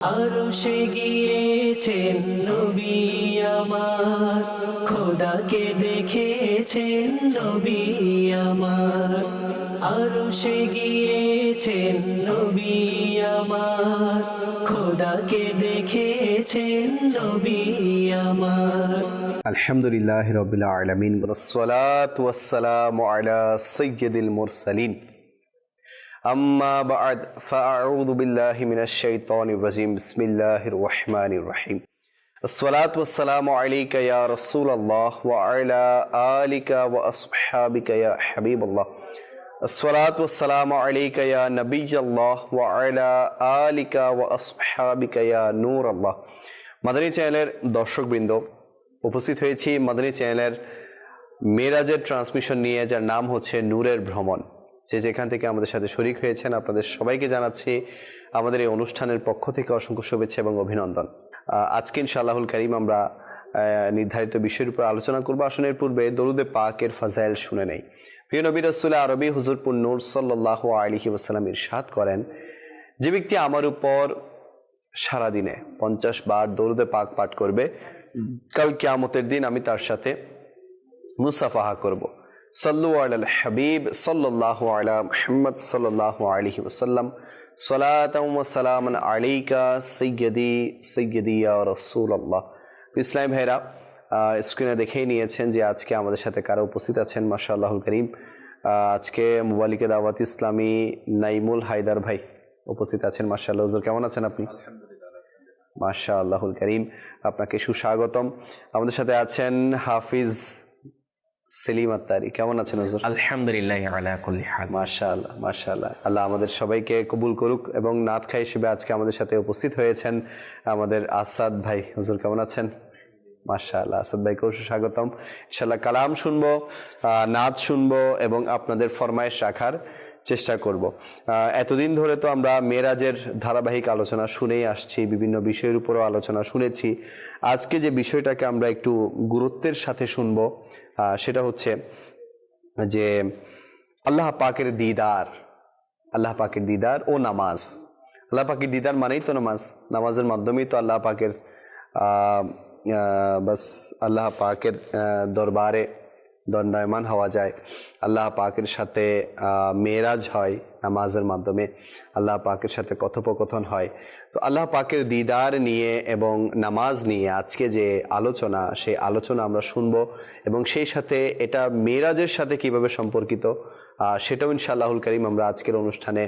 আরশে গিয়েছেন নবী আমার, খোদাকে দেখেছেন নবী আমার। আরশে গিয়েছেন নবী আমার, খোদাকে দেখেছেন নবী আমার। আলহামদুলিল্লাহি রাব্বিল আলামিন ওয়াসসালাতু ওয়াসসালামু আলা সাইয়্যিদিল মুরসালিন আম্মা বা'দ ফাআউযু বিল্লাহি মিনাশ শাইতানির রাজীম বিসমিল্লাহির রহমানির রহিম আসসালাতু ওয়াসসালামু আলাইকা ইয়া রাসূলুল্লাহ ওয়া আলা আলিকা ওয়া আসহাবিকা ইয়া হাবিবাল্লাহ আসসালাতু ওয়াসসালামু আলাইকা ইয়া নবিয়্যাল্লাহ ওয়া আলা আলিকা ওয়া আসহাবিকা ইয়া নূরাল্লাহ। মাদানী চ্যানেলের দর্শকবৃন্দ, উপস্থিত হয়েছি মাদানী চ্যানেলের মেরাজের ট্রান্সমিশন নিয়ে, যার নাম হচ্ছে নূরের ভ্রমণ। যে যেখান থেকে আমাদের সাথে শরীক হয়েছেন আপনাদের সবাইকে জানাচ্ছি আমাদের এই অনুষ্ঠানের পক্ষ থেকে অসংখ্য শুভেচ্ছা এবং অভিনন্দন। আজকে ইনশাআল্লাহুল কারীম আমরা নির্ধারিত বিষয়ের উপর আলোচনা করব। আসনের পূর্বে দরুদে পাকের ফাজাইল শুনে নেই। প্রিয় নবী রাসূল আরবি হুজুরপুর নূর সাল্লাল্লাহু আলাইহি ওয়াসাল্লাম ইরশাদ করেন, যে ব্যক্তি আমার উপর সারাদিনে 50 বার দরুদে পাক পাঠ করবে, কাল কিয়ামতের দিন আমি তার সাথে মুসাফাহা করব। সাল্লু আলাল হাবিব সাল্লাল্লাহু আলা মুহাম্মদ সাল্লাল্লাহু আলাইহি ওয়াসাল্লাম সালাতাও ওয়া সালামান আলাইকা সাইয়্যিদি ইয়া রাসূলুল্লাহ। ইসলাম ভাইরা, স্ক্রিনে দেখেই নিয়েছেন যে আজকে আমাদের সাথে কারা উপস্থিত আছেন। মাশাআল্লাহুল কারীম, আজকে মুবালিকে দাওয়াত ইসলামী নাইমুল হায়দার ভাই উপস্থিত আছেন। মাশাআল্লাহ। হুজুর কেমন আছেন আপনি? মাশাআল্লাহুল কারীম, আপনাকে সুস্বাগতম। আমাদের সাথে আছেন হাফিজ সেলিম আত্তারি। কেমন আছেন হুজুর? আলহামদুলিল্লাহ আলা কুল্লি হাল। মাশাআল্লাহ মাশাআল্লাহ, আল্লাহ আমাদের সবাইকে কবুল করুক। এবং নাত খাই হিসেবে আজকে আমাদের সাথে উপস্থিত হয়েছেন আমাদের আসাদ ভাই। হুজুর কেমন আছেন? মাশাআল্লাহ, আসাদ ভাইকেও সুস্বাগতম। ইনশাআল্লাহ কালাম শুনবো, নাত শুনবো এবং আপনাদের ফরমায়েশ রাখার চেষ্টা করব। এতদিন ধরে তো আমরা মেরাজের ধারাবাহিক আলোচনা শুনেই আসছি, বিভিন্ন বিষয়ের উপরও আলোচনা শুনেছি। আজকে যে বিষয়টাকে আমরা একটু গুরুত্বের সাথে শুনব সেটা হচ্ছে যে আল্লাহ পাকের দিদার, আল্লাহ পাকের দিদার ও নামাজ। আল্লাহ পাকের দিদার মানেই তো নামাজ, নামাজের মাধ্যমেই তো আল্লাহ পাকের বাস আল্লাহ পাকের দরবারে দণ্ডায়মান হওয়া যায়। আল্লাহ পাকের সাথে মেরাজ হয় নামাজের মাধ্যমে, আল্লাহ পাকের সাথে কথোপকথন হয়। তো আল্লাহ পাকের দিদার নিয়ে এবং নামাজ নিয়ে আজকে যে আলোচনা, সেই আলোচনা আমরা শুনবো এবং সেই সাথে এটা মেরাজের সাথে কিভাবে সম্পর্কিত সেটাও ইনশাআল্লাহুল কারীম আমরা আজকের অনুষ্ঠানে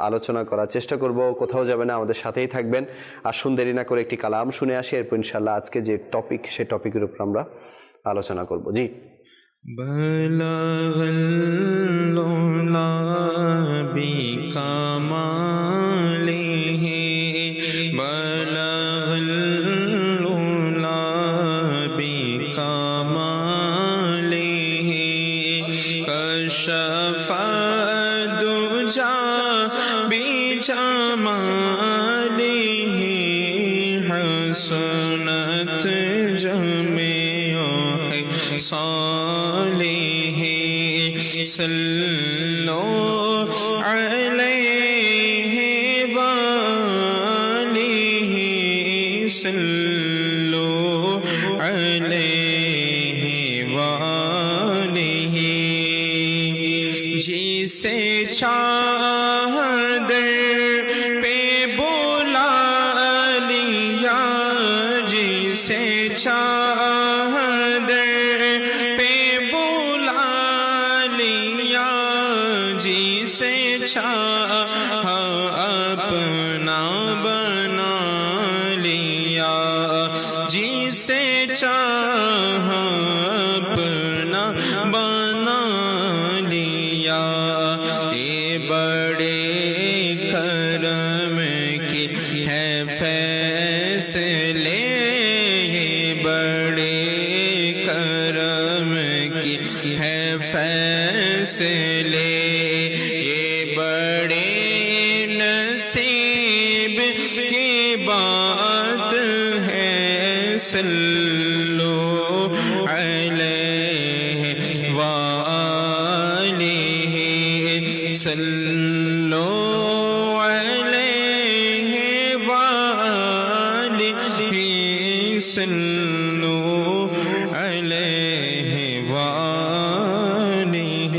আলোচনা করার চেষ্টা করব। কোথাও যাবে না, আমাদের সাথেই থাকবেন। আসুন দেরি না করে একটি কালাম শুনে আসি, এরপর ইনশাআল্লাহ আজকে যে টপিক, সেই টপিকের উপর আমরা আলোচনা করব। জি। বলগল লুলা বিকামালিহি বলগল লুলা বিকামালিহি কশফা দুজা বিজামালিহি হসনত জমিউ সালিহি সাল্লু আলাইহি ওয়ালিহি সাল্লু আলাইহি ওয়ালিহি जिसे चादर पे बुला लिया, जिसे चादर पे बुला लिया, जिसे चाहा अपना बना लिया, जिसे चाहा अपना बना लिया। ये बड़े करम की है फैसले, ये बड़े करम की है फैसले, ये बड़े नसीब की बात है। सल्लु अलैहि वालिहि सल्लु अलैहि वालिहि آله صلوا عليه وآله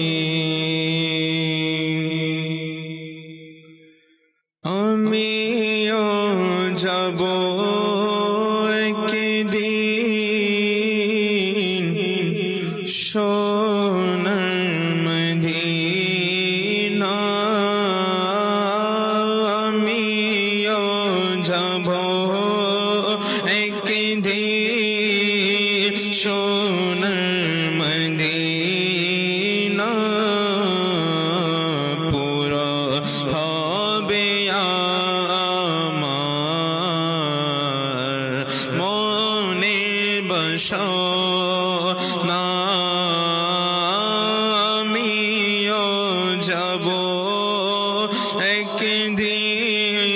আমিও যাব একদিন সোনার মদিনা আমিও যাব একদিন সোনার মদিনা পুরো হবে আমার মনে বাসনা আমিও যাব একদিন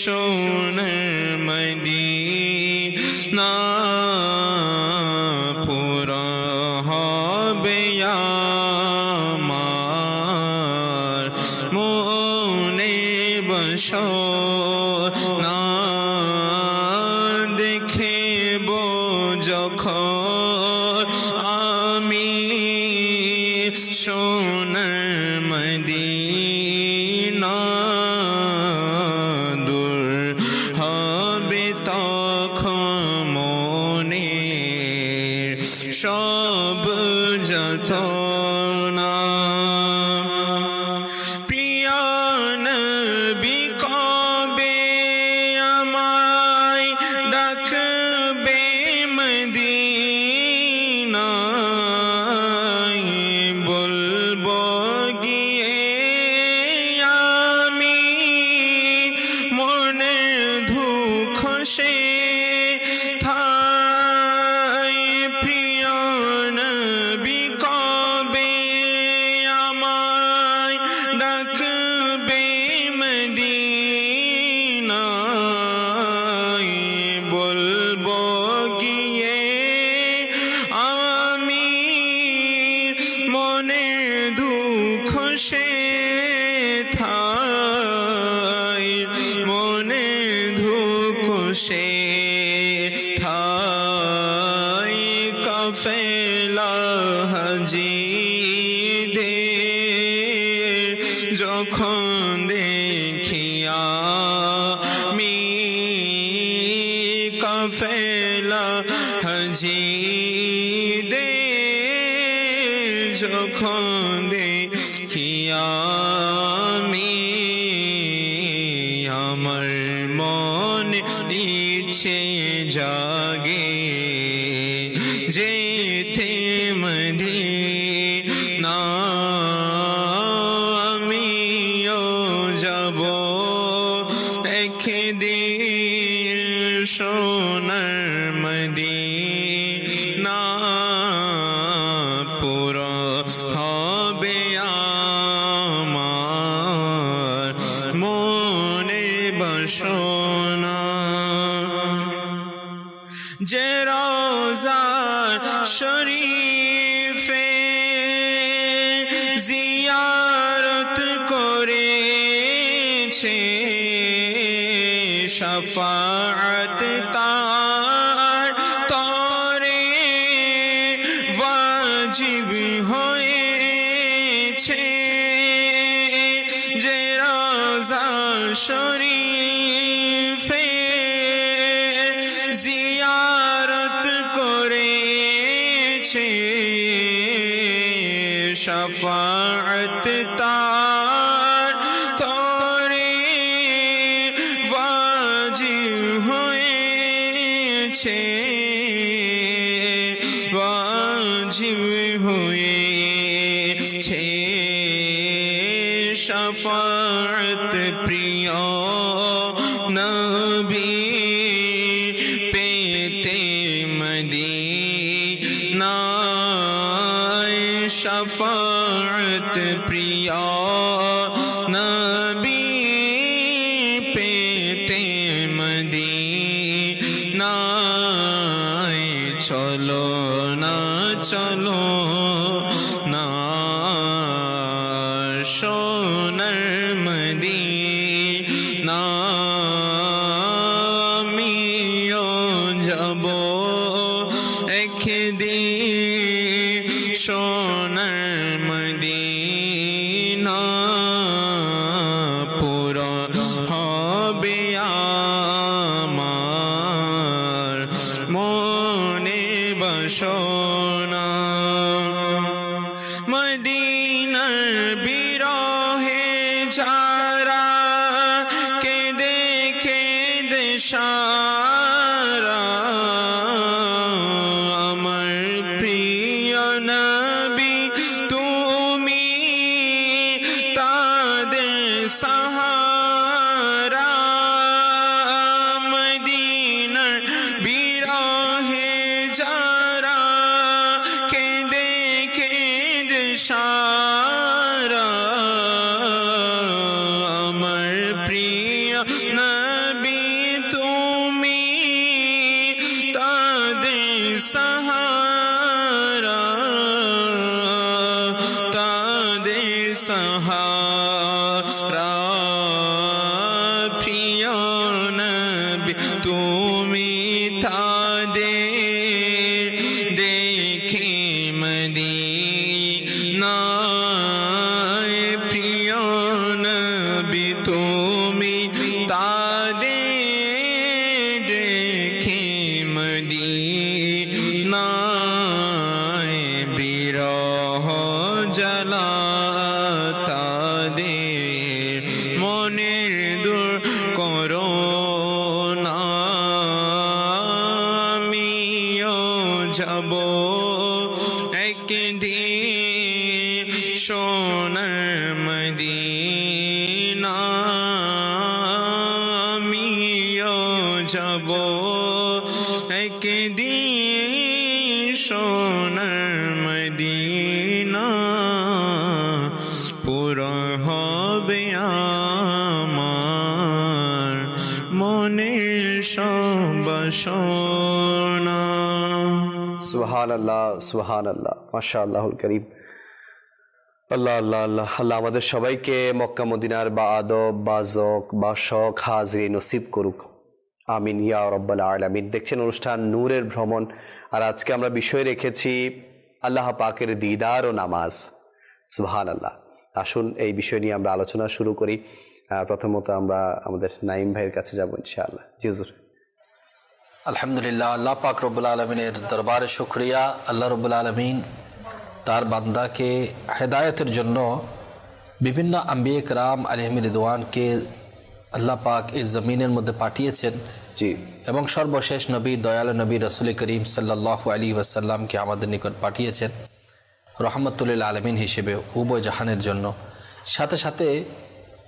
সোনার মদিনা পুরো হবে আমার মনে বাসনা দেখিব যখন আমি সোনার মদিনা দূর হবে তখন মনের সব যাতনা প্রিয় নবী কবে আমায় ডাকবে মদিনায় বলবো গিয়ে আমি মনে দুঃখ সে থাই প্রিয় নবী কবে আমায় ডাকবে মদিনায় বলবো গিয়ে আমি মনে দুঃখ সে থাই মনে দুঃখ সে থাই কাফেলা হাজিদের যখন দেখিয়া মি কাফেলা হাজিদের যখন দেখিয়া মি আমার মন ইচ্ছে জাগে যেতে মদিনা আমিও যাব একদিন সোনার মদিনা পুরো হবে আমার মনে বাসনা যে রোজার শরীফে জিয়ারত করেছে শফাআত তার তরে ওয়াজিব হয়েছে যে রোজা শরীফে জিয়ারত করেছে শফাআত তার তরে ওয়াজিব হয়েছে ওয়াজিব হয়েছে শফাআত প্রিয় নবী পেতে মদিনায় শফাআত প্রিয় নবী পেতে মদিনায় চলো না চলো না সোনার মদিনা সারা আমার প্রিয় নবী তুমি তাদের সাহারা মদিনার বিরহে যারা কেঁদে কেঁদে সারা আমার প্রিয় নবী তুমি তাদের সাহারা তাদের সাহারা প্রিয় নবী তুমি তাদের দেখে মদিনায় প্রিয় নবী তুমি তাদের দেখে মদিনায় বিরহ জ্বালা তাদের মনের দূর করো না আমিও যাব একদিন সোনার মদিনা আমিও যাব একদিন সোনার মদিনা পুরো হবে আমার মনের সব বাসনা। সুবহানাল্লাহ, সুবহানাল্লাহ, মাশাআল্লাহুল কারীম। আল্লাহ আল্লাহ আল্লাহ আল্লাহ আমাদের সবাইকে মক্কা মদিনার বা আদব বা জক বা শখ হাজরি নসিব করুক, আমিন ইয়া রাব্বাল আলামিন। দেখছেন অনুষ্ঠান নূরের ভ্রমণ, আর আজকে আমরা বিষয় রেখেছি আল্লাহ পাকের দিদার ও নামাজ। সুবহানাল্লাহ। আসুন এই বিষয় নিয়ে আমরা আলোচনা শুরু করি। প্রথমত আমরা আমাদের নাইম ভাইয়ের কাছে যাব ইনশাআল্লাহ। জি হুজুর। আলহামদুলিল্লাহ, আল্লাহ পাক রব্বুল আলমিনের দরবারে শুকরিয়া। আল্লাহ রব্বুল আলমিন তার বান্দাকে হেদায়তের জন্য বিভিন্ন আম্বিয়ে কেরাম আলাইহিম রিদওয়ানকে আল্লাহ পাক এই জমিনের মধ্যে পাঠিয়েছেন। জি। এবং সর্বশেষ নবী দয়ালু নবী রাসূল করিম সাল্লাল্লাহু আলাইহি ওয়াসাল্লামকে আমাদের নিকট পাঠিয়েছেন রহমতুল্লিল আলমিন হিসেবে উভয় জাহানের জন্য। সাথে সাথে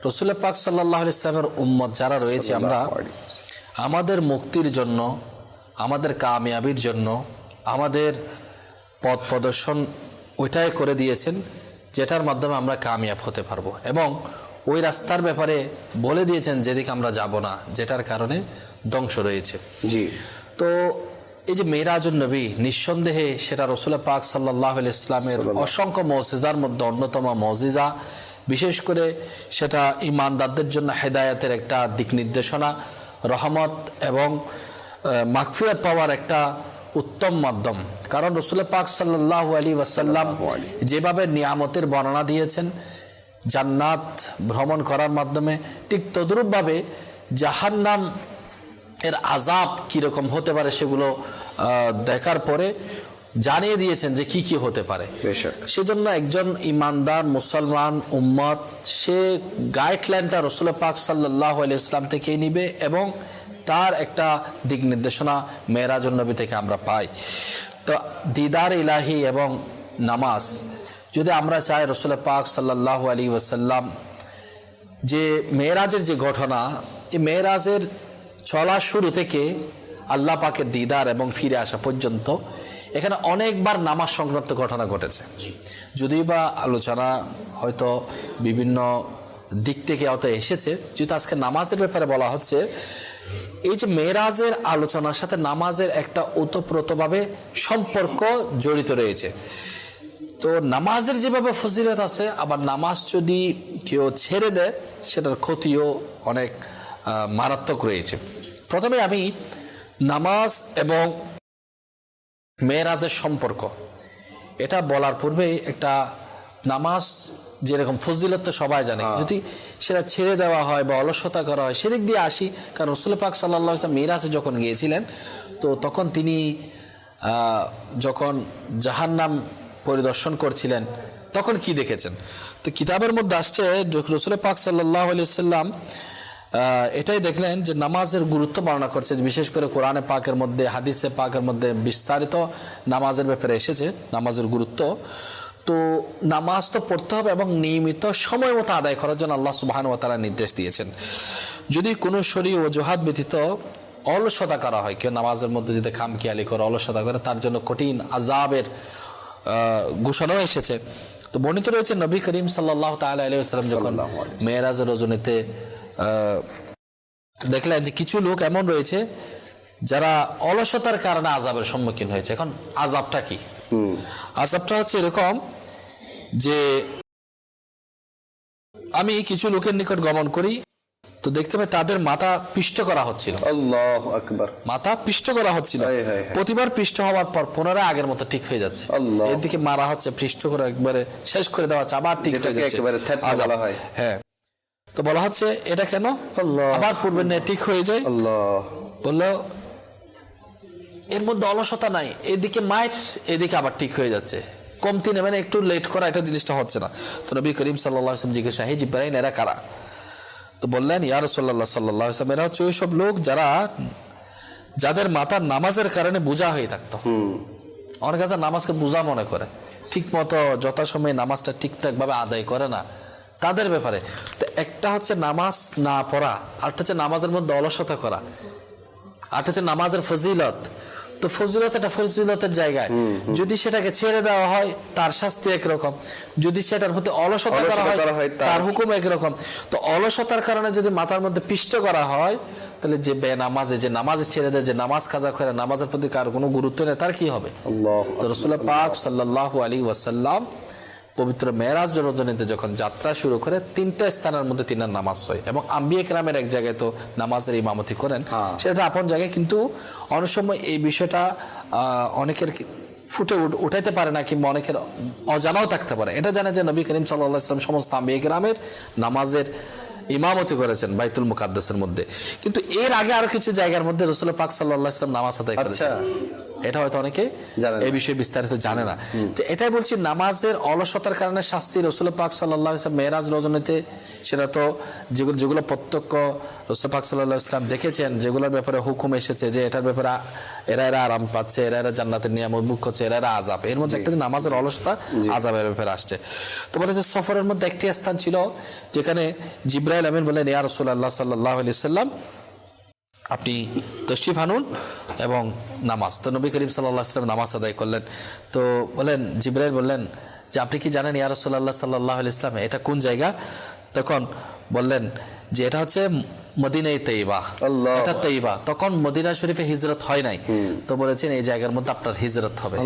রাসূল পাক সাল্লাল্লাহু আলাইহি ওয়াসাল্লামের উম্মত যারা রয়েছে, আমরা আমাদের মুক্তির জন্য, আমাদের কামিয়াবির জন্য, আমাদের পথ প্রদর্শন ওইটাই করে দিয়েছেন যেটার মাধ্যমে আমরা কামিয়াব হতে পারবো, এবং ওই রাস্তার ব্যাপারে বলে দিয়েছেন যেদিকে আমরা যাব না, যেটার কারণে ধ্বংস রয়েছে। জি। তো এই যে মেরাজুন নবী, নিঃসন্দেহে সেটা রাসূল পাক সাল্লাল্লাহু আলাইহি ওয়াসাল্লামের অসংখ্য মুজিজার মধ্যে অন্যতম মুজিজা। বিশেষ করে সেটা ঈমানদারদের জন্য হেদায়েতের একটা দিক নির্দেশনা, রহমত এবং মাগফিরাত পাওয়ার একটা উত্তম মাধ্যম। কারণ রাসূল পাক সাল্লাল্লাহু আলাইহি ওয়াসাল্লাম যেভাবে নিয়ামতের বর্ণনা দিয়েছেন জান্নাত ভ্রমণ করার মাধ্যমে, ঠিক তদ্রূপভাবে জাহান্নাম এর আযাব কীরকম হতে পারে সেগুলো দেখার পরে জানিয়ে দিয়েছেন যে কি কি হতে পারে। সেজন্য একজন ইমানদার মুসলমান উম্মত সে গাইডলাইনটা রাসূল পাক সাল্লাল্লাহু আলাইহি ওয়াসাল্লাম থেকেই নিবে, এবং তার একটা দিক নির্দেশনা মেরাজুন নবী থেকে আমরা পাই। তো দিদার ইলাহি এবং নামাজ যদি আমরা চাই, রাসূল পাক সাল্লাল্লাহু আলাইহি ওয়াসাল্লাম যে মেরাজের যে ঘটনা, এই মেরাজের চলা শুরু থেকে আল্লাহ পাকের দিদার এবং ফিরে আসা পর্যন্ত এখানে অনেকবার নামাজ সংক্রান্ত ঘটনা ঘটেছে। যদিও বা আলোচনা হয়তো বিভিন্ন দিক থেকে হয়তো এসেছে, যেহেতু আজকে নামাজের ব্যাপারে বলা হচ্ছে, এই যে মেরাজের আলোচনার সাথে নামাজের একটা ওতপ্রোতভাবে সম্পর্ক জড়িত রয়েছে। তো নামাজের যেভাবে ফজিলত আছে, আবার নামাজ যদি কেউ ছেড়ে দেয় সেটার ক্ষতিও অনেক মারাত্মক রয়েছে। প্রথমে আমি নামাজ এবং মেরাজের সম্পর্ক এটা বলার পূর্বে একটা নামাজ যেরকম ফজিলত তো সবাই জানে, যদি সেটা ছেড়ে দেওয়া হয় বা অলসতা করা হয় সেদিক দিয়ে আসি। কারণ রাসূল পাক সাল্লাল্লাহু আলাইহি ওয়াসাল্লাম মিরাজে যখন গিয়েছিলেন, তো তখন তিনি যখন জাহান্নাম পরিদর্শন করছিলেন তখন কি দেখেছেন। তো কিতাবের মধ্যে আসছে রাসূল পাক সাল্লাল্লাহু আলাইহি ওয়াসাল্লাম এটাই দেখলেন যে নামাজের গুরুত্ব বর্ণনা করছে, বিশেষ করে কোরআনে পাকের মধ্যে, হাদিসে পাকের মধ্যে বিস্তারিত নামাজের ব্যাপারে এসেছে, নামাজের গুরুত্ব। তো নামাজ তো পড়তে হবে এবং নিয়মিত সময় মতো আদায় করার জন্য আল্লাহ সুবহানাহু ওয়া তাআলা নির্দেশ দিয়েছেন। যদি কোনো শরীর ওজুহাত ব্যতীত অলসতা করা হয়, কেউ নামাজের মধ্যে যদি খামখেয়ালি করে অলসতা করে, তার জন্য কঠিন আযাবের ঘোষণাও এসেছে। তো বর্ণিত রয়েছে নবী করিম সাল্লাল্লাহু তাআলা আলাইহি ওয়াসাল্লাম যখন মেরাজের রজনীতে দেখলেন যে কিছু লোক এমন রয়েছে যারা অলসতার কারণে আযাবের সম্মুখীন হয়েছে। এখন আযাবটা কি? আযাবটা হচ্ছে এরকম যে আমি কিছু লোকের নিকট গমন করি, তো দেখতে পাই তাদের মাথা পিষ্ট করা হচ্ছিল। আল্লাহু আকবার। মাথা পিষ্ট করা হচ্ছিল, প্রতিবার পিষ্ট হওয়ার পর পুনরায় আগের মতো ঠিক হয়ে যাচ্ছে। এদিকে মারা হচ্ছে, পিষ্ট করে একবারে শেষ করে দেওয়া হচ্ছে, আবার ঠিক হয়ে যাচ্ছে। হ্যাঁ, তো বলা হচ্ছে এটা কেন? আবার পূর্বের ন্যায় ঠিক হয়ে যায়। বললো এর মধ্যে অলসতা নাই, এদিকে মায়ের, এদিকে আবার ঠিক হয়ে যাচ্ছে, কমতি নেই, মানে একটু লেট করা, এটা জিনিসটা হচ্ছে না। তো নবী করিম সাল্লাল্লাহু আলাইহি ওয়াসাল্লাম জিজ্ঞাসা, হে জিবরাইল, এরা কারা? তো বললেন, ইয়া রাসূলুল্লাহ সাল্লাল্লাহু আলাইহি ওয়াসাল্লাম, এরা হচ্ছে ওই সব লোক যাদের মাথার নামাজের কারণে বোঝা হয়ে থাকতো। অনেক কাছে নামাজকে বোঝা মনে করে, ঠিক মতো যথাসময়ে নামাজটা ঠিকঠাক ভাবে আদায় করে না, তাদের ব্যাপারে। তো একটা হচ্ছে নামাজ না পড়া, আরেকটা হচ্ছে নামাজের মধ্যে অলসতা করা, আরেকটা হচ্ছে নামাজের ফজিলত। তো ফজিলত এটা ফজিলতের জায়গায়, যদি সেটাকে ছেড়ে দেওয়া হয় তার শাস্তি একরকম, যদি সেটার প্রতি অলসতা করা হয় তার হুকুম একরকম। তো অলসতার কারণে যদি মাথার মধ্যে পিষ্ট করা হয়, তাহলে যে বেনামাজে, যে নামাজ ছেড়ে দেয়, যে নামাজ কাজা করে, নামাজের প্রতি কার কোনো গুরুত্ব নেই, তার কি হবে? তো রাসূলুল্লাহ পাক সাল্লাল্লাহু আলাইহি ওয়াসাল্লাম পবিত্র মেরাজ রজনীতে যখন যাত্রা শুরু করে, 3টা স্থানের মধ্যে 3টা নামাজ হয়, এবং আম্বিয়া কেরামের এক জায়গায় তো নামাজের ইমামতি করেন, সেটা আপন জায়গায়। কিন্তু অনেক সময় এই বিষয়টা অনেকের ফুটে উঠাইতে পারে না, কিংবা অনেকের অজানাও থাকতে পারে। এটা জানে যে নবী করিম সাল্লাল্লাহু আলাইহি ওয়াসাল্লাম সমস্ত আম্বিয়া কেরামের নামাজের ইমামতি করেছেন বাইতুল মুকাদ্দাসের মধ্যে, কিন্তু এর আগে আরো কিছু জায়গার মধ্যে রাসূল পাক সাল্লাল্লাহু আলাইহি ওয়াসাল্লাম নামাজ আদায় করেছেন। এটা হয়তো অনেকে এই বিষয়ে বিস্তারিত জানে না। তো এটাই বলছি, নামাজের অলসতার কারণে শাস্তি রাসূল পাক সাল্লাল্লাহু আলাইহি ওয়াসাল্লাম মেরাজ রজনীতে, সেটা তো যেগুলো প্রত্যক্ষ রাসূল পাক সাল্লাল্লাহু আলাইহি ওয়াসাল্লাম দেখেছেন, যেগুলোর ব্যাপারে হুকুম এসেছে যে এটার ব্যাপারে এরা আরাম পাচ্ছে, এরা জান্নাতের নিয়ামত ভোগ করছে, এরা আযাব, এর মধ্যে একটা নামাজের অলসতা আযাবের ব্যাপারে আসছে। তো বলে যে সফরের মধ্যে একটি স্থান ছিল যেখানে জিবরাইল আমিন বলেন, ইয়া রাসূলুল্লাহ সাল্লাল্লাহু আলাইহি ওয়াসাল্লাম, আপনি তশরিফ আনুন এবং নামাজ। তো নবী করিম সাল্লাল্লাহু আলাইহি ওয়াসাল্লাম নামাজ আদায় করলেন। তো বলেন, জিবরাইল বললেন যে আপনি কি জানেন ইয়া রাসূলুল্লাহ সাল্লাল্লাহু আলাইহি ওয়াসাল্লাম, এটা কোন জায়গা? তখন বললেন যে এটা হচ্ছে মদিনায়ে তাইয়্যিবা, এটা তাইয়্যিবা। তখন মদিনা শরীফে হিজরত হয় নাই, তো বলেছেন এই জায়গার মধ্যে আপনার হিজরত হবে,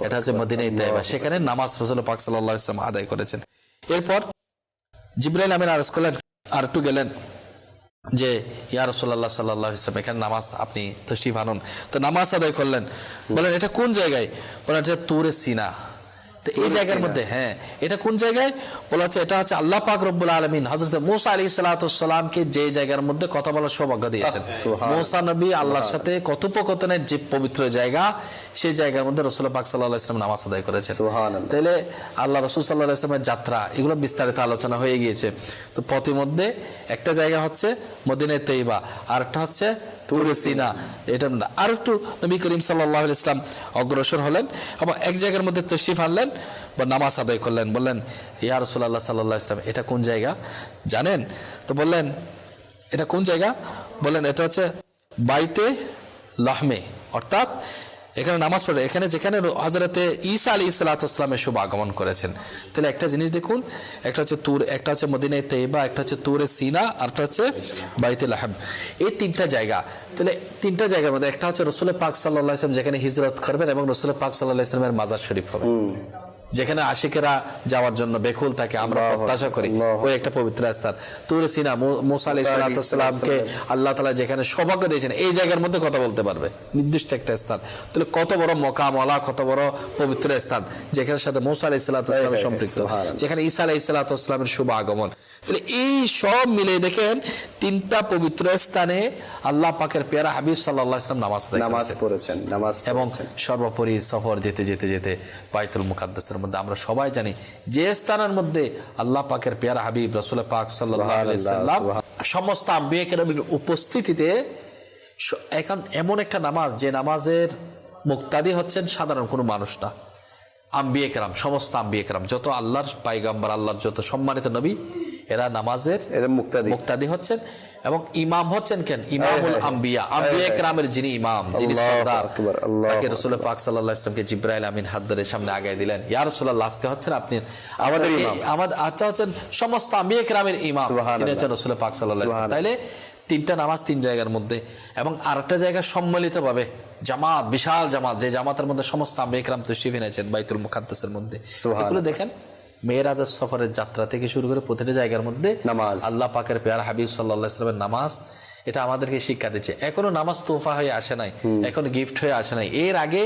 এটা হচ্ছে মদিনায়ে তাইয়্যিবা। সেখানে নামাজ রাসূল পাক সাল্লাল্লাহু আলাইহি ওয়াসাল্লাম আদায় করেছেন। এরপর জিবরাইল আমিন আরজ করলেন, আর একটু গেলেন যে ইয়া রাসূলুল্লাহ সাল্লাল্লাহু আলাইহি ওয়াসাল্লাম, এখানে নামাজ আপনি তশরিফ আনুন। তো নামাজ আদায় করলেন। বলেন এটা কোন জায়গায়? বলেন এটা তুরে সিনা। তো এই জায়গার মধ্যে, হ্যাঁ, এটা কোন জায়গায়? বলা হচ্ছে এটা হচ্ছে আল্লাহ পাক রব্বুল আলামিন হযরত মুসা আলাইহিস সালাতু ওয়াসসালামকে যে জায়গার মধ্যে কথা বলার সৌভাগ্য দিয়েছেন। মুসা নবী আল্লাহর সাথে কথোপকথনের যে পবিত্র জায়গা, সেই জায়গার মধ্যে রাসূল পাক সাল্লাল্লাহু আলাইহি ওয়াসাল্লাম নামাজ আদায় করেছেন। সুবহানাল্লাহ। তাহলে আল্লাহ রাসূল সাল্লাল্লাহু আলাইহি ওয়াসাল্লামের যাত্রা, এগুলো বিস্তারিত আলোচনা হয়ে গিয়েছে। তো পথিমধ্যে একটা জায়গা হচ্ছে মদিনায়ে তাইয়্যিবা, আর একটা হচ্ছে তুরে সিনা। এটা আর একটু নবী করিম সাল্লাল্লাহু আলাইহি ওয়াসাল্লাম অগ্রসর হলেন এবং এক জায়গার মধ্যে তশরিফ আনলেন বা নামাজ আদায় করলেন। বললেন, ইয়া রাসূলুল্লাহ সাল্লাল্লাহু আলাইহি ওয়াসাল্লাম, এটা কোন জায়গা জানেন? তো বললেন এটা কোন জায়গা? বললেন এটা হচ্ছে বাইতে লাহমে, অর্থাৎ এখানে নামাজ পড়ে, এখানে যেখানে হযরতে ঈসা আলাইহিস সালাতু ওয়াসসালামের শুভ আগমন করেছেন। তাহলে একটা জিনিস দেখুন, একটা হচ্ছে একটা হচ্ছে মদিনায়ে তাইয়্যিবা, একটা হচ্ছে তুরে সিনা, আর একটা হচ্ছে বাইতুল লাহম। এই 3টা জায়গা। তাহলে 3টা জায়গার মধ্যে একটা হচ্ছে রাসূল পাক সাল্লাল্লাহু আলাইহি ওয়াসাল্লাম যেখানে হিজরত করবেন, এবং রাসূল পাক সাল্লাল্লাহু আলাইহি ওয়াসাল্লামের মাজার শরীফ হবে, যেখানে আশিকেরা যাওয়ার জন্য বেকুল থাকে, আমরা প্রত্যাশা করি, ওই একটা পবিত্র স্থান। তুরে সিনা, মুসা আলাইহিস সালাতু ওয়াসসালামকে আল্লাহ তাআলা যেখানে সৌভাগ্য দিয়েছেন, এই জায়গার মধ্যে কথা বলতে পারবে, নির্দিষ্ট একটা স্থান। তাহলে কত বড় মকামলা, কত বড় পবিত্র স্থান, যেখানে সাথে মুসা আলাইহিস সালাতু ওয়াসসালামের সম্পৃক্ত, যেখানে ঈসা আলাইহিস সালাতু ওয়াসসালামের শুভ আগমন। তাহলে এই সব মিলে দেখেন তিনটা পবিত্র স্থানে আল্লাহ পাকের পেয়ারা হাবিব সাল্লাল্লাহু আলাইহি ওয়াসাল্লাম নামাজ পড়েছেন এবং সর্বোপরি সফর যেতে যেতে যেতে বাইতুল মুকাদ্দাসের মধ্যে আমরা সবাই জানি যে স্থানের মধ্যে আল্লাহ পাকের পেয়ারা হাবিব রাসূল পাক সাল্লাল্লাহু আলাইহি ওয়াসাল্লাম সমস্ত আম্বিয়া কেরামের উপস্থিতিতে এখন এমন একটা নামাজ যে নামাজের মুক্তাদি হচ্ছেন সাধারণ কোনো মানুষ না, আম্বিয়া কেরাম, সমস্ত আম্বিয়া কেরাম, যত আল্লাহর পায়গাম্বার, আল্লাহর যত সম্মানিত নবী, এরা নামাজের মুক্তাদি হচ্ছেন। এবং ইমাম হচ্ছেন কেন? ইমামুল আম্বিয়া, আম্বিয়া কেরামের যিনি ইমাম, যিনি সরদার, তাকে রাসূল পাক সাল্লাল্লাহু আলাইহি ওয়াসাল্লামকে জিবরাইল আমিন হাত ধরে সামনে আগায় দিলেন, ইয়া রাসূলুল্লাহ আজকে হচ্ছেন আপনি আমাদের ইমাম, আমাদের আচ্ছা হচ্ছেন সমস্ত আম্বিয়া কেরামের ইমাম, তিনি হচ্ছেন রাসূল পাক সাল্লাল্লাহু আলাইহি ওয়াসাল্লাম। তাইলে তিনটা নামাজ তিন জায়গার মধ্যে, এবং আরেকটা জায়গা সম্মিলিত ভাবে জামাত, বিশাল জামাত, যে জামাতের মধ্যে সমস্ত আম্বিয়া কেরাম তশরিফ এনেছেন বাইতুল মুকাদ্দাসের মধ্যে। এগুলো দেখেন মেরাজের সফরের যাত্রা থেকে শুরু করে প্রতিটা জায়গার মধ্যে নামাজ, আল্লাহ পাকের পেয়ারা হাবিব সাল্লাল্লাহু আলাইহি ওয়াসাল্লামের নামাজ, এটা আমাদেরকে শিক্ষা দিচ্ছে। এখনো নামাজ তোফা হয়ে আসে নাই, এখনো গিফট হয়ে আসে নাই। এর আগে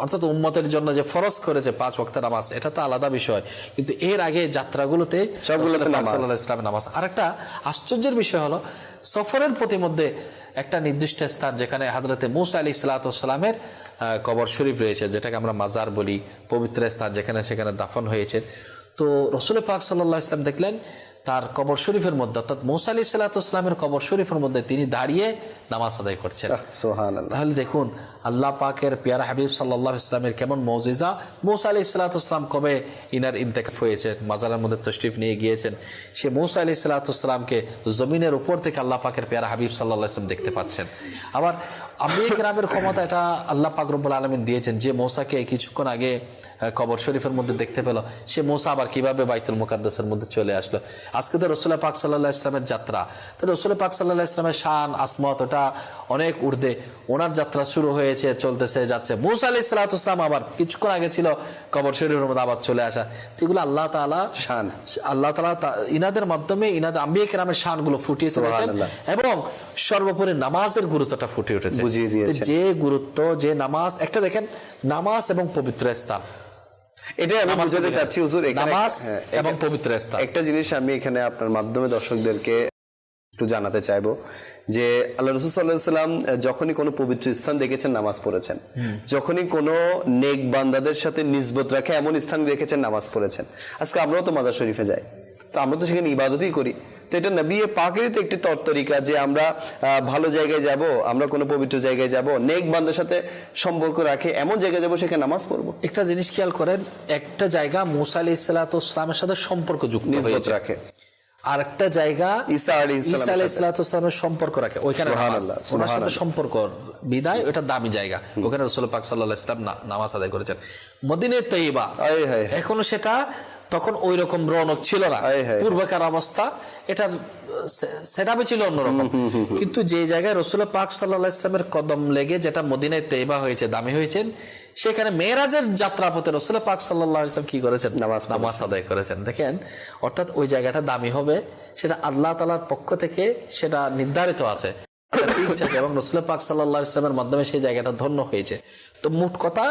অর্থাৎ উম্মতের জন্য যে ফরজ করেছে 5 ওয়াক্ত নামাজ, এটা তো আলাদা বিষয়, কিন্তু এর আগে যাত্রাগুলোতে সবগুলোতে সাল্লাল্লাহু আলাইহি ওয়াসাল্লামের নামাজ। আরেকটা আশ্চর্যের বিষয় হলো সফরের প্রতিমধ্যে একটা নির্দিষ্ট স্থান যেখানে হযরতে মূসা আলাইহিস সালামের কবর শরীফ রয়েছে, যেটাকে আমরা মাজার বলি, পবিত্র স্থান, যেখানে সেখানে দাফন হয়েছে। তো রাসূল পাক সাল্লাল্লাহু আলাইহি ওয়াসাল্লাম দেখলেন তার কবর শরীফের মধ্যে, অর্থাৎ মূসা আলাইহিস সালামের কবর শরীফের মধ্যে তিনি দাঁড়িয়ে নামাজ আদায় করছেন। সুবহানাল্লাহ। তাহলে দেখুন আল্লাহ পাকের পেয়ারা হাবিব সাল্লাল্লাহু আলাইহি ওয়াসাল্লামের কেমন মুজিজা। মূসা আলাইহিস সালাম কবে ইনার ইন্তেকাল হয়েছে, মাজারের মধ্যে তশরিফ নিয়ে গিয়েছেন, সে মূসা আলাইহিস সালামকে জমিনের উপর থেকে আল্লাহ পাকের পেয়ারা হাবিব সাল্লাল্লাহু আলাইহি ওয়াসাল্লাম দেখতে পাচ্ছেন। আবার আম্বিয়া কেরামের ক্ষমতা এটা আল্লাহ পাক রব্বুল আলামিন দিয়েছেন, যে মূসাকে কিছুক্ষণ আগে কবর শরীফের মধ্যে দেখতে পেল, সে মূসা আবার কিভাবে বাইতুল মুকাদ্দাসের মধ্যে চলে আসলো। আজকে তো রাসূল পাক সাল্লাল্লাহু আলাইহি ওয়াসাল্লামের যাত্রা, তো রাসূল পাক সাল্লাল্লাহু আলাইহি ওয়াসাল্লামের শান আসমত ওটা অনেক ঊর্ধ্বে, ওনার যাত্রা শুরু হয়েছে, চলতেছে, যাচ্ছে। মূসা আলাইহিস সালাম আবার কিছুক্ষণ আগে ছিল কবর শরীফের মধ্যে, আবার চলে আসা। এগুলো আল্লাহ তাআলা শান, আল্লাহ তাআলা ইনাদের মাধ্যমে ইনাদের আম্বিয়া কেরামের শানগুলো ফুটিয়ে তুলেছেন, এবং সর্বোপরি নামাজের গুরুত্বটা ফুটে উঠেছে। যে গুরুত্ব, যে নামাজ, একটা দেখেন নামাজ এবং পবিত্র স্থান, এটাই আমি বুঝাতে চাচ্ছি হুজুর, নামাজ এবং পবিত্র স্থান। একটা জিনিস আমি এখানে আপনার মাধ্যমে দর্শকদেরকে একটু জানাতে চাইবো যে আল্লাহ রাসূল সাল্লাল্লাহু আলাইহি ওয়াসাল্লাম যখনই কোনো পবিত্র স্থান দেখেছেন নামাজ পড়েছেন, যখনই কোনো নেক বান্দাদের সাথে নিসবত রাখে এমন স্থান দেখেছেন নামাজ পড়েছেন। আজকে আমরাও তো মাজার শরীফে যাই, তো আমরা তো সেখানে ইবাদতই করি, তো এটা নবী পাকের তো একটি তরিকা যে আমরা ভালো জায়গায় যাব, আমরা কোনো পবিত্র জায়গায় যাব, নেক বান্দার সাথে সম্পর্ক রাখে এমন জায়গায় যাব, সেখানে নামাজ পড়বো। একটা জিনিস খেয়াল করেন, একটা জায়গা মূসা আলাইহিস সালামের সাথে সম্পর্ক যুক্ত হয়ে রাখে, আর একটা জায়গা ঈসা আলাইহিস সালামের সম্পর্ক রাখে, ওইখানে ওনার সাথে সম্পর্ক বিদায়, ওটা দামি জায়গা, ওখানে রাসূল পাক সাল্লাল্লাহু আলাইহি ওয়াসাল্লাম নামাজ আদায় করেছেন। মদিনায়ে তৈয়বা এখনো সেটা তখন ওই রকম রৌনক ছিল না, পূর্বকার অবস্থা এটার সেটআপই ছিল অন্যরকম। কিন্তু যে জায়গায় রাসূল পাক সাল্লাল্লাহু আলাইহি ওয়াসাল্লামের কদম লেগে যেটা মদিনায়ে তৈয়বা হয়েছে, দামি হয়েছেন, সেখানে মেরাজের যাত্রাপথে রাসূল পাক সাল্লাল্লাহু আলাইহি ওয়াসাল্লাম কি করেছেন? নামাজ আদায় করেছেন। দেখেন, অর্থাৎ ওই জায়গাটা দামি হবে, সেটা আল্লাহ তাআলার পক্ষ থেকে সেটা নির্ধারিত আছে, এবং রাসূল পাক সাল্লাল্লাহু আলাইহি ওয়াসাল্লামের মাধ্যমে সেই জায়গাটা ধন্য হয়েছে। তো মোট কথা,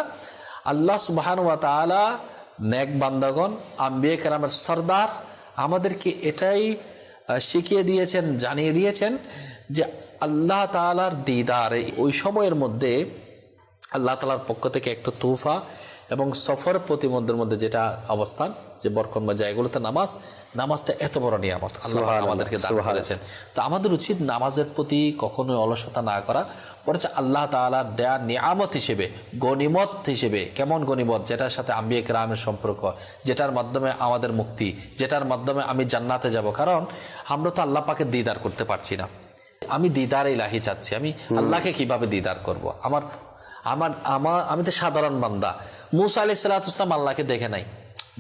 আল্লাহ সুবহানাহু ওয়া তাআলা নেক বান্দাগণ, আম্বিয়া কেরামের সরদার আমাদেরকে এটাই শিখিয়ে দিয়েছেন, জানিয়ে দিয়েছেন যে আল্লাহ তাআলার দিদার ওই সময়ের মধ্যে আল্লাহ তাআলার পক্ষ থেকে একটা তোহফা, এবং সফর প্রতিমধ্যের মধ্যে যেটা অবস্থান, যে বরকতময় জায়গাগুলোতে নামাজটা এত বড় নিয়ামত আল্লাহ আমাদেরকে দান করেছেন। তো আমাদের উচিত নামাজের প্রতি কখনোই অলসতা না করা, বরঞ্চ আল্লাহ তাআলার দেয়া নিয়ামত হিসেবে, গনিমত হিসেবে। কেমন গনিমত? যেটার সাথে আম্বিয়া কেরামের সম্পর্ক, যেটার মাধ্যমে আমাদের মুক্তি, যেটার মাধ্যমে আমি জান্নাতে যাব। কারণ আমরা তো আল্লাহ পাকে দিদার করতে পারছি না, আমি দিদার ইলাহি চাচ্ছি, আমি আল্লাহকে কিভাবে দিদার করব? আমি তো সাধারণ বান্দা। মূসা আলাইহিস সালাম আল্লাহকে দেখে নাই,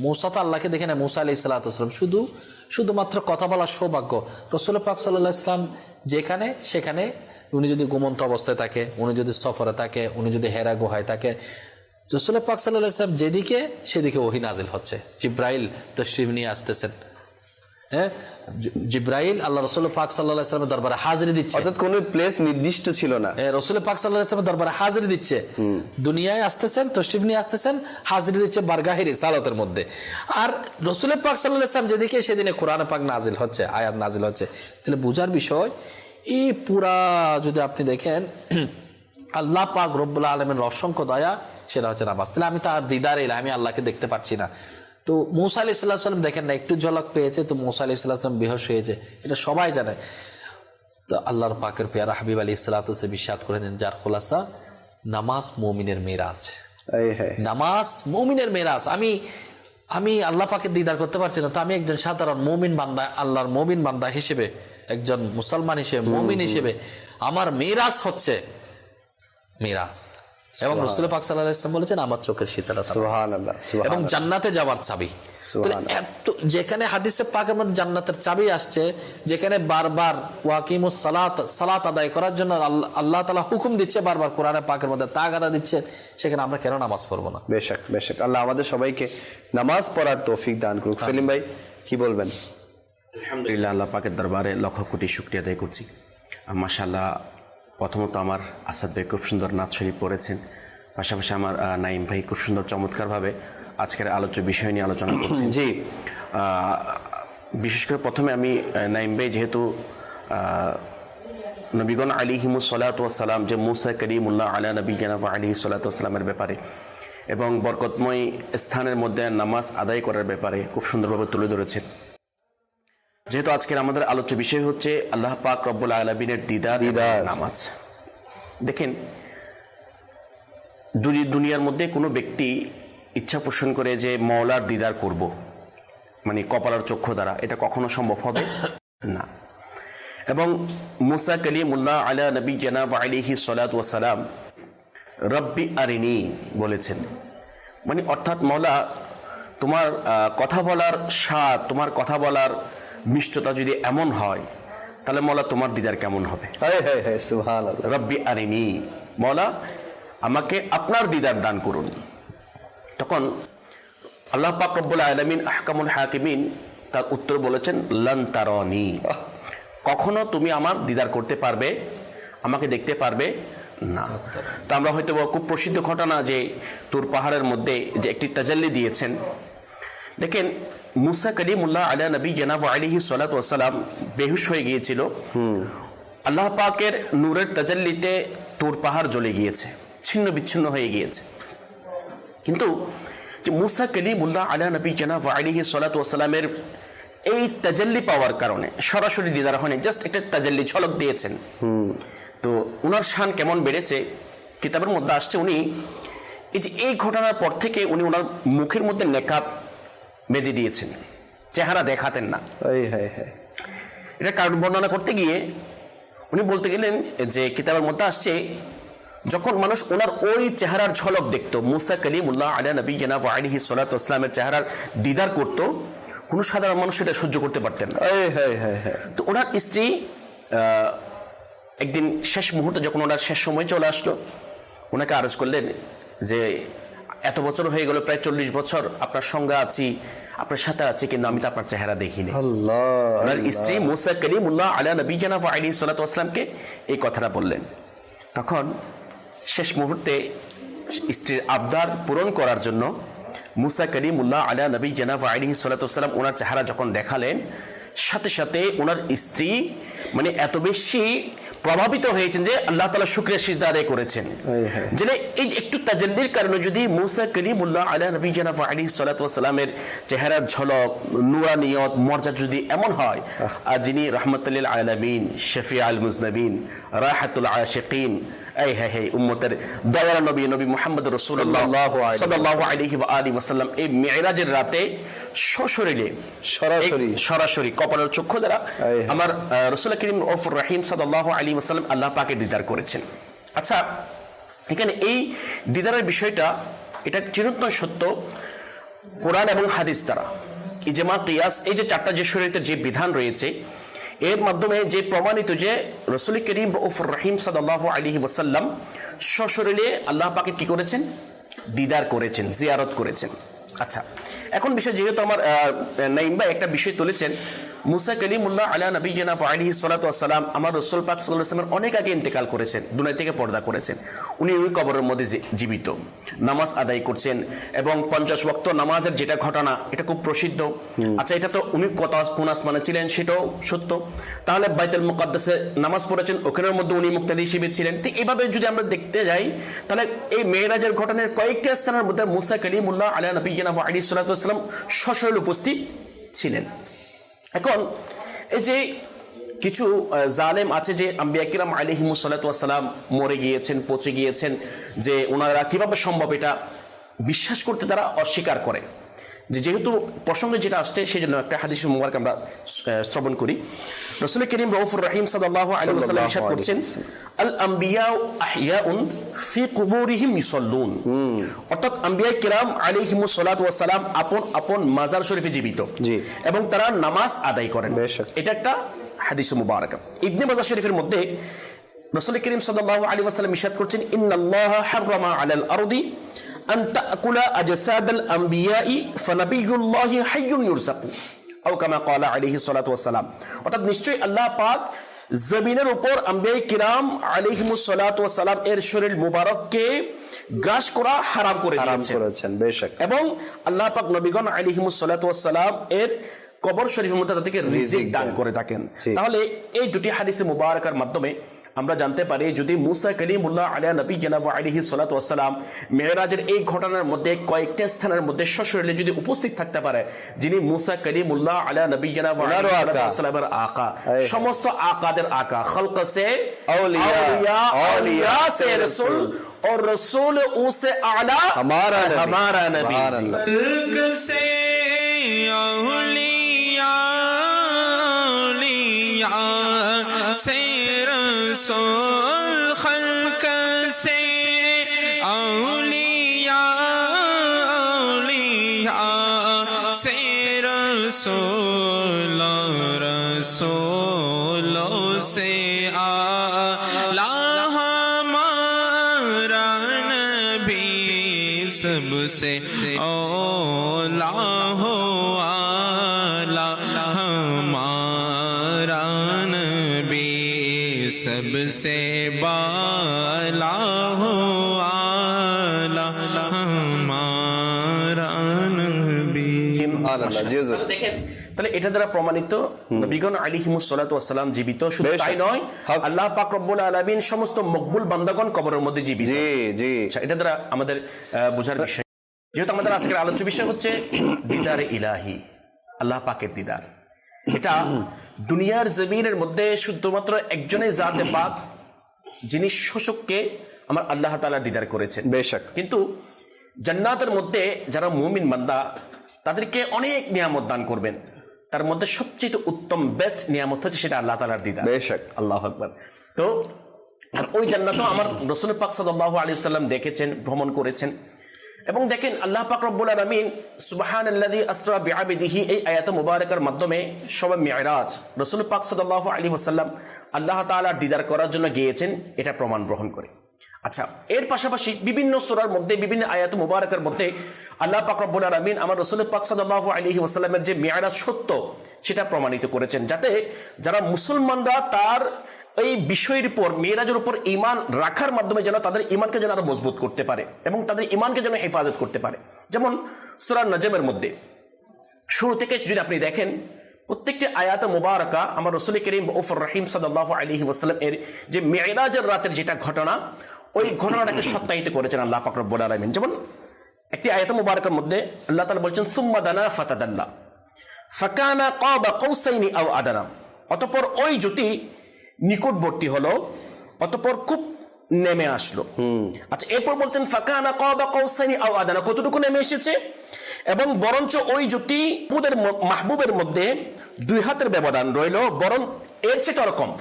মূসা তো আল্লাহকে দেখে নাই। মূসা আলাইহিস সালাম শুধুমাত্র কথা বলার সৌভাগ্য। রাসূল পাক সাল্লাল্লাহু আলাইহি ওয়াসাল্লাম যেখানে সেখানে, উনি যদি ঘুমন্ত অবস্থায় থাকে, উনি যদি সফরে থাকে, উনি যদি হেরা গুহায় থাকে, রাসূল পাক সাল্লাল্লাহু আলাইহি ওয়াসাল্লাম যেদিকে সেদিকে ওহী নাজিল হচ্ছে, জিবরাইল তশরিফ নিয়ে আসতেছেন। হ্যাঁ, জিব্রাইল আল্লাহ রসুল পাক সাল্লাল্লাহু আলাইহি ওয়াসাল্লামের দরবারে হাজিরি দিচ্ছে, অর্থাৎ কোনো প্লেস নির্দিষ্ট ছিল না। রসুল পাক সাল্লাল্লাহু আলাইহি ওয়াসাল্লামের দরবারে হাজিরি দিচ্ছে, দুনিয়ায় আসতেছেন, তশরিফ নিয়ে আসতেছেন, হাজিরি দিচ্ছে বারগাহে রিসালাতের মধ্যে। আর রসুল পাক সাল্লাল্লাহু আলাইহি ওয়াসাল্লাম যেদিকে সেদিনে কোরআন পাক নাজিল হচ্ছে, আয়াত নাজিল হচ্ছে, তাহলে বোঝার বিষয় এই পুরা যদি আপনি দেখেন আল্লাহ পাক রব্বুল আলামিনের অসংখ্য দয়া, সেটা হচ্ছে নামাজ। তাহলে আমি তার দিদার এলাম, আমি আল্লাহকে দেখতে পাচ্ছি না। তো মূসা আলাইহিস সালাম দেখেন না, একটু ঝলক পেয়েছে তো মূসা আলাইহিস সালাম বেহুশ হয়েছে, এটা সবাই জানে। তো আল্লাহর পাকের পেয়ারা হাবিব আলাইহিস সালাতু ওয়াস সালাম ইরশাদ করেছেন, যার খোলাসা নামাজ মুমিনের মেরাজ, নামাজ মুমিনের মেরাজ। আমি আল্লাহ পাকের দিদার করতে পারছি না, তো আমি একজন সাধারণ মুমিন বান্দা, আল্লাহর মুমিন বান্দা হিসেবে, একজন মুসলমান হিসেবে, মুমিন হিসেবে আমার মেরাজ হচ্ছে মিরাজ। এবং রাসূল পাক সাল্লাল্লাহু আলাইহি ওয়াসাল্লাম বলেছেন আমার চোখের শীতলতা সুবহানাল্লাহ, এবং জান্নাতে যাওয়ার চাবি। যেখানে হাদিসে পাকের মধ্যে জান্নাতের চাবি আসছে, যেখানে বারবার ওয়াকিমুস সালাত, সালাত আদায় করার জন্য আল্লাহ তাআলা হুকুম দিচ্ছে, বারবার কোরআনে পাকের মধ্যে তাগাদা দিচ্ছে, সেখানে আমরা কেন নামাজ পড়বো না? বেশক বেশক, আল্লাহ আমাদের সবাইকে নামাজ পড়ার তৌফিক দান করুক। সেলিম ভাই কি বলবেন? আলহামদুলিল্লাহ, আল্লাহ পাকের দরবারে লক্ষ কোটি শুকরিয়া আদায় করছি। মাশাআল্লাহ, প্রথমত আমার আসাদ ভাই খুব সুন্দর নাচ শরীফ পড়েছেন, পাশাপাশি আমার নাইম ভাই খুব সুন্দর চমৎকারভাবে আজকের আলোচ্য বিষয় নিয়ে আলোচনা করছেন। জি, বিশেষ করে প্রথমে আমি নাইম ভাই যেহেতু নবীগণ আলাইহিমুস সালাতু ওয়াস সালাম, যে মুসা কালিমুল্লাহ আলা নবিয়িনা ওয়া আলাইহিস সালাতু ওয়াস সালামের ব্যাপারে এবং বরকতময় স্থানের মধ্যে নামাজ আদায় করার ব্যাপারে খুব সুন্দরভাবে তুলে ধরেছেন। যেহেতু আজকের আমাদের আলোচ্য বিষয় হচ্ছে আল্লাহ পাক রব্বুল আলামিনের দিদার নামাজ। দেখেন, দুনিয়ার মধ্যে কোনো ব্যক্তি ইচ্ছা পোষণ করে যে মওলার দিদার করব, মানে কপালের চক্ষু দ্বারা, এটা কখনো সম্ভব হবে না। এবং মুসা কালিমুল্লাহ আলা নবিয়িনা ওয়া আলাইহিস সালাতু ওয়াস সালাম রব্বি আরিনি বলেছেন, মানে অর্থাৎ মওলা তোমার কথা বলার স্বাদ, তোমার কথা বলার মিষ্টতা যদি এমন হয়, তাহলে মওলা তোমার দিদার কেমন হবে? সুবহানাল্লাহ, রব্বি আরিনি, মওলা আমাকে আপনার দিদার দান করুন। তখন আল্লাহ পাক রব্বুল আলামিন আহকামুল হাকিমিন তার উত্তর বলেছেন, লান তারানি, কখনো তুমি আমার দিদার করতে পারবে, আমাকে দেখতে পারবে না। তো আমরা হয়তো খুব প্রসিদ্ধ ঘটনা যে তুর পাহাড়ের মধ্যে যে একটি তাজাল্লি দিয়েছেন। দেখেন, মুসা কালিমুল্লাহ আলা নবিয়িনা ওয়া আলাইহিস সালাতু ওয়াস সালাম বেহুশ হয়ে গিয়েছিল, আল্লাহ পাকের নূরের তাজাল্লিতে তুর পাহাড় জ্বলে গিয়েছে, ছিন্ন বিচ্ছিন্ন হয়ে গিয়েছে। কিন্তু যে মুসা কালিমুল্লাহ আলা নবিয়িনা ওয়া আলাইহিস সালাতু ওয়াস সালামের এই তাজাল্লি পাওয়ার কারণে, সরাসরি দিদার হয়নি, জাস্ট একটা তাজাল্লি ঝলক দিয়েছেন, তো উনার শান কেমন বেড়েছে কিতাবের মধ্যে আসছে। উনি এই ঘটনার পর থেকে উনি ওনার মুখের মধ্যে নেকাব বেঁধে দিয়েছেন, চেহারা দেখাতেন না। এটা কারণ বর্ণনা করতে গিয়ে উনি বলতে গেলেন যে কিতাবের মধ্যে আসছে, যখন মানুষ ওনার ওই চেহারার ঝলক দেখত, মুসা কালিমুল্লাহ আলা নবিয়িনা ওয়া আলাইহিস সালাতু ওয়াস সালামের চেহারার দিদার করত, কোনো সাধারণ মানুষ এটা সহ্য করতে পারতেন না। তো ওনার স্ত্রী একদিন শেষ মুহূর্তে, যখন ওনার শেষ সময় চলে আসলো, ওনাকে আরজ করলেন যে এত বছর হয়ে গেল, প্রায় 40 বছর আপনার সঙ্গে আছি, আপনার সাথে আছি, কিন্তু আমি তো আপনার চেহারা দেখিনি। ওনার স্ত্রী মুসা কালিমুল্লাহ আলা নবিয়িনা ওয়া আলাইহিস সালাতু ওয়াস সালামকে এই কথাটা বললেন। তখন শেষ মুহূর্তে স্ত্রীর আবদার পূরণ করার জন্য মুসা কালিমুল্লাহ আলা নবিয়িনা ওয়া আলাইহিস সালাতু ওয়াস সালাম ওনার চেহারা যখন দেখালেন, সাথে সাথে ওনার স্ত্রী মানে এত বেশি প্রভাবিত হয়েছেন যে আল্লাহ তাআলা শুকরিয়া সিজদা আদায় করেছেন। যে এই একটু তাজাল্লির কারণে যদি মুসা কালিমুল্লাহ আলা নবিয়িনা ওয়া আলাইহিস সালাতু ওয়াস সালামের চেহারার ঝলক, নূরানিয়ত, মর্যাদা যদি এমন হয়, আর যিনি রাহমাতুল লিল আলামিন, শফিউল মুজনিবিন, রাহাতুল আশিকিন, উম্মতের দয়ার নবী নবী মুহাম্মদ রাসূলুল্লাহ সাল্লাল্লাহু আলাইহি ওয়া আলিহি ওয়াসাল্লাম এই মিরাজের রাতে সরাসরি কপালের চক্ষু দ্বারা আমার রাসূল করিম রউফুর রহিম সাল্লাল্লাহু আলাইহি ওয়াসাল্লাম আল্লাহ পাকে দিদার করেছেন। আচ্ছা, এখানে এই দিদারের বিষয়টা, এটা চিরন্তন সত্য কোরআন এবং হাদিস দ্বারা, ইজমা, কিয়াস, এই যে চারটা যে শরীয়তের যে বিধান রয়েছে, এর মাধ্যমে যে প্রমাণিত যে রাসূল করিম রউফুর রহিম সাল্লাল্লাহু আলাইহি ওয়াসাল্লাম সশরীরে আল্লাহ পাকে কি করেছেন? দিদার করেছেন, জিয়ারত করেছেন। আচ্ছা, এখন বিষয় যেহেতু আমার নাইম ভাই একটা বিষয় তুলেছেন, মুসা কালিমুল্লাহ আলা নবিয়িনা ওয়া আলাইহি সাল্লাতু ওয়াসসালাম আমার রাসূল পাক সাল্লাল্লাহু আলাইহি ওয়াসাল্লাম অনেক আগে ইন্তেকাল করেছেন, দুনিয়া থেকে পর্দা করেছেন। উনি ওই কবরের মধ্যে জীবিত নামাজ আদায় করছেন, এবং 50 ওয়াক্ত নামাজের যেটা ঘটনা এটা খুব প্রসিদ্ধ। আচ্ছা, এটা তো উনি কোন আসমানে ছিলেন সেটাও সত্য। তাহলে বাইতুল মুকাদ্দাসে নামাজ পড়েছেন, ওখানের মধ্যে উনি মুক্তাদি হিসেবে ছিলেন। ঠিক এইভাবে যদি আমরা দেখতে যাই, তাহলে এই মেরাজের ঘটনার কয়েকটা স্থানের মধ্যে মুসা কালিমুল্লাহ আলা নবিয়িনা ওয়া আলাইহি সাল্লাতু ওয়াসসালাম সশরীরে উপস্থিত ছিলেন। এখন এই যে কিছু জালেম আছে যে আম্বিয়া কিরাম আলাইহিমুস সালাতু ওয়াস সালাম মরে গিয়েছেন, পচে গিয়েছেন, যে ওনারা কিভাবে সম্ভব এটা বিশ্বাস করতে তারা অস্বীকার করে। যেহেতু প্রসঙ্গে যেটা আসছে সেই জন্য একটা হাদিস মুবারক আমরা শ্রবণ করি। রাসূল করিম রাউফুর রহিম সাল্লাল্লাহু আলাইহি ওয়াসাল্লাম ইরশাদ করছেন, আল আম্বিয়াউ আহইয়াউন ফি কুবুরিহিম ইউসাল্লুন। অর্থাৎ আম্বিয়া কিরাম আলাইহিমুস সালাতু ওয়াস সালাম আপন আপন মাজার শরীফে জীবিত, এবং তারা নামাজ আদায় করেন। এটা একটা হাদিস মুবারক। ইবনে মাজাহ শরীফের মধ্যে রাসূল করিম সাল্লাল্লাহু আলাইহি ওয়াসাল্লাম ইরশাদ করছেন, ইন্নাল্লাহা হাররামা আলাল আরদি আন তাকুলা আজসাদাল আম্বিয়াই ফানাবিয়ুল্লাহি হাইয়ুন ইউরযাকু আও কামা ক্বালা আলাইহিস সালাতু ওয়াস সালাম। অর্থাৎ নিশ্চয়ই আল্লাহ পাক জমিনের উপর আম্বিয়া কিরাম আলাইহিমুস সালাতু ওয়াস সালাম এর শরীর মুবারককে গ্রাস করা হারাম করে দিয়েছেন, বেশক। এবং আল্লাহ পাক নবীগণ আলাইহিমুস সালাতু ওয়াস সালাম এর কবর শরীফের মধ্যে তাদেরকে রিজিক দান করে থাকেন। তাহলে এই দুটি হাদিসে মুবারকার মাধ্যমে আমরা জানতে পারি, যদি মুসা কালিমুল্লাহ আলা নবিয়িনা ওয়া আলাইহি সাল্লাতু ওয়াস সালাম মেরাজের এই ঘটনার মধ্যে কয়েকটা স্থানের মধ্যে সশরীরে যদি উপস্থিত থাকতে পারে, যিনি মুসা কালিমুল্লাহ আলা নবিয়িনা ওয়া আলাইহি সাল্লামের আকা, সমস্ত আকাদের আকা, খলক সে আউলিয়া, আউলিয়া সে রাসূল, और रसूल उसे आला हमारा नबी। खल्क से औलिया, औलिया से रसूल, खल्क से औलिया, औलिया से रसूल, रसूलों से आला सबसे औला हो आला हमारा नबी, सबसे बाला हो आला हमारा नबी। দেখেন, তাহলে এটা দ্বারা প্রমাণিত নবীগণ আলাইহিমুস সালাতু ওয়াস সালাম জীবিত। শুধু তাই নয়, আল্লাহ পাক রব্বুল আলামিন সমস্ত মকবুল বান্দাগণ কবরের মধ্যে জীবিত। এটা দ্বারা আমাদের বোঝার বিষয়। যেহেতু আমাদের আজকের আলোচ্য বিষয় হচ্ছে দিদার ইলাহি, আল্লাহ পাকের দিদার। এটা দুনিয়ার জমিনের মধ্যে শুধুমাত্র একজনের জাতে পাক, যিনি শোষককে আমার আল্লাহ তাআলা দিদার করেছেন, বেশক। কিন্তু জান্নাতের মধ্যে যারা মুমিন বান্দা, তাদেরকে অনেক নিয়ামত দান করবেন। তার মধ্যে সবচেয়ে উত্তম বেস্ট নিয়ামত হচ্ছে সেটা আল্লাহ তাআলার দিদার, বেশক। আল্লাহু আকবার। তো আর ওই জান্নাতও আমার রাসূল পাক সাল্লাল্লাহু আলাইহি ওয়াসাল্লাম দেখেছেন, ভ্রমণ করেছেন। এবং দেখেন, আল্লাহ পাক রব্বুল আলামিন সুবহানাল্লাযী আসরা বিআবদিহি এই আয়াত মুবারাকার মাধ্যমে শবে মিরাজ রাসূল পাক সাল্লাল্লাহু আলাইহি ওয়াসাল্লাম আল্লাহ তাআলার দিদার করার জন্য গিয়েছেন, এটা প্রমাণ গ্রহণ করে। আচ্ছা, এর পাশাপাশি বিভিন্ন সূরার মধ্যে, বিভিন্ন আয়াত মুবারাকার মধ্যে আল্লাহ পাক রব্বুল আলামিন আমার রাসূল পাক সাল্লাল্লাহু আলাইহি ওয়াসাল্লামের যে মিরাজ সত্য সেটা প্রমাণিত করেছেন, যাতে যারা মুসলমানরা তার এই বিষয়ের উপর, মেরাজের উপর ঈমান রাখার মাধ্যমে যেন তাদের ঈমানকে যেন আরো মজবুত করতে পারে এবং তাদের ঈমানকে যেন হেফাজত করতে পারে। যেমন সূরা নজমের মধ্যে শুরু থেকে যদি আপনি দেখেন, প্রত্যেকটি আয়াত মুবারাকা আমার রাসূল করিম রাউফুর রহিম সাল্লাল্লাহু আলাইহি ওয়াসাল্লাম এর যে মেরাজের রাতের যেটা ঘটনা, ওই ঘটনাটাকে সত্যায়িত করেছেন আল্লাহ পাক রব্বুল আলামিন। যেমন একটি আয়াত মুবারাকার মধ্যে আল্লাহ তাআলা বলেছেন, সুম্মা দানা ফাতাদাল্লা ফাকানা কাবা কাউসাইনি আও আদানা। অতঃপর ওই জ্যোতি নিকটবর্তী হলো, অতঃপর খুব নেমে আসলো। আচ্ছা, এরপর বলছেন ফাকানা কাবা কাউসাইনি আও আদানা, কতটুকু নেমে এসেছে? এবং বরঞ্চ ওই জ্যোতি মাহবুবের মধ্যে 2 হাতের ব্যবধান রইল, বরং এর চেয়ে আরো কম।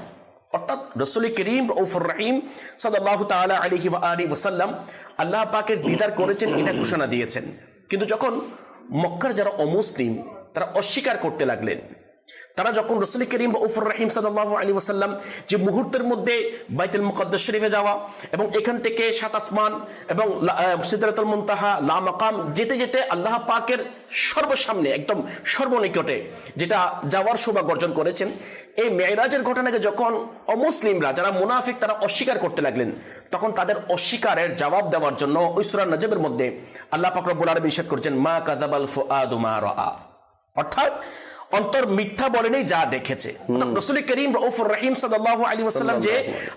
অর্থাৎ রাসূল করিম রাউফুর রহিম সাল্লাল্লাহু তাআলা আলাইহি ওয়া আলিহি ওয়াসাল্লাম আল্লাহ পাকের দিদার করেছেন, এটা ঘোষণা দিয়েছেন। কিন্তু যখন মক্কার যারা অমুসলিম তারা অস্বীকার করতে লাগলেন, তারা যখন রাসূল করিম রাউফুর রহিম সাল্লাল্লাহু আলাইহি ওয়াসাল্লাম যে মুহূর্তের মধ্যে বাইতুল মুকাদ্দাস শরীফে যাওয়া এবং এখান থেকে সাত আসমান এবং সিদরাতুল মুনতাহা লা মাকাম যেতে যেতে আল্লাহ পাকের সর্বসামনে একদম সর্বনিকটে যেটা যাওয়ার সৌভাগ্য অর্জন করেছেন, এই মেরাজের ঘটনাকে যখন অমুসলিমরা যারা মুনাফিক তারা অস্বীকার করতে লাগলেন, তখন তাদের অস্বীকারের জবাব দেওয়ার জন্য ওই সূরা নজমের মধ্যে আল্লাহ পাক রব্বুল আলামিন ইরশাদ করেছেন মা কাযাবাল ফুআদু মা রাআ, অর্থাৎ অন্তর মিথ্যা বলেনি যা দেখেছে। রাসূল করিম রাউফুর রহিম সাল্লাল্লাহু আলাইহি ওয়াসাল্লাম যে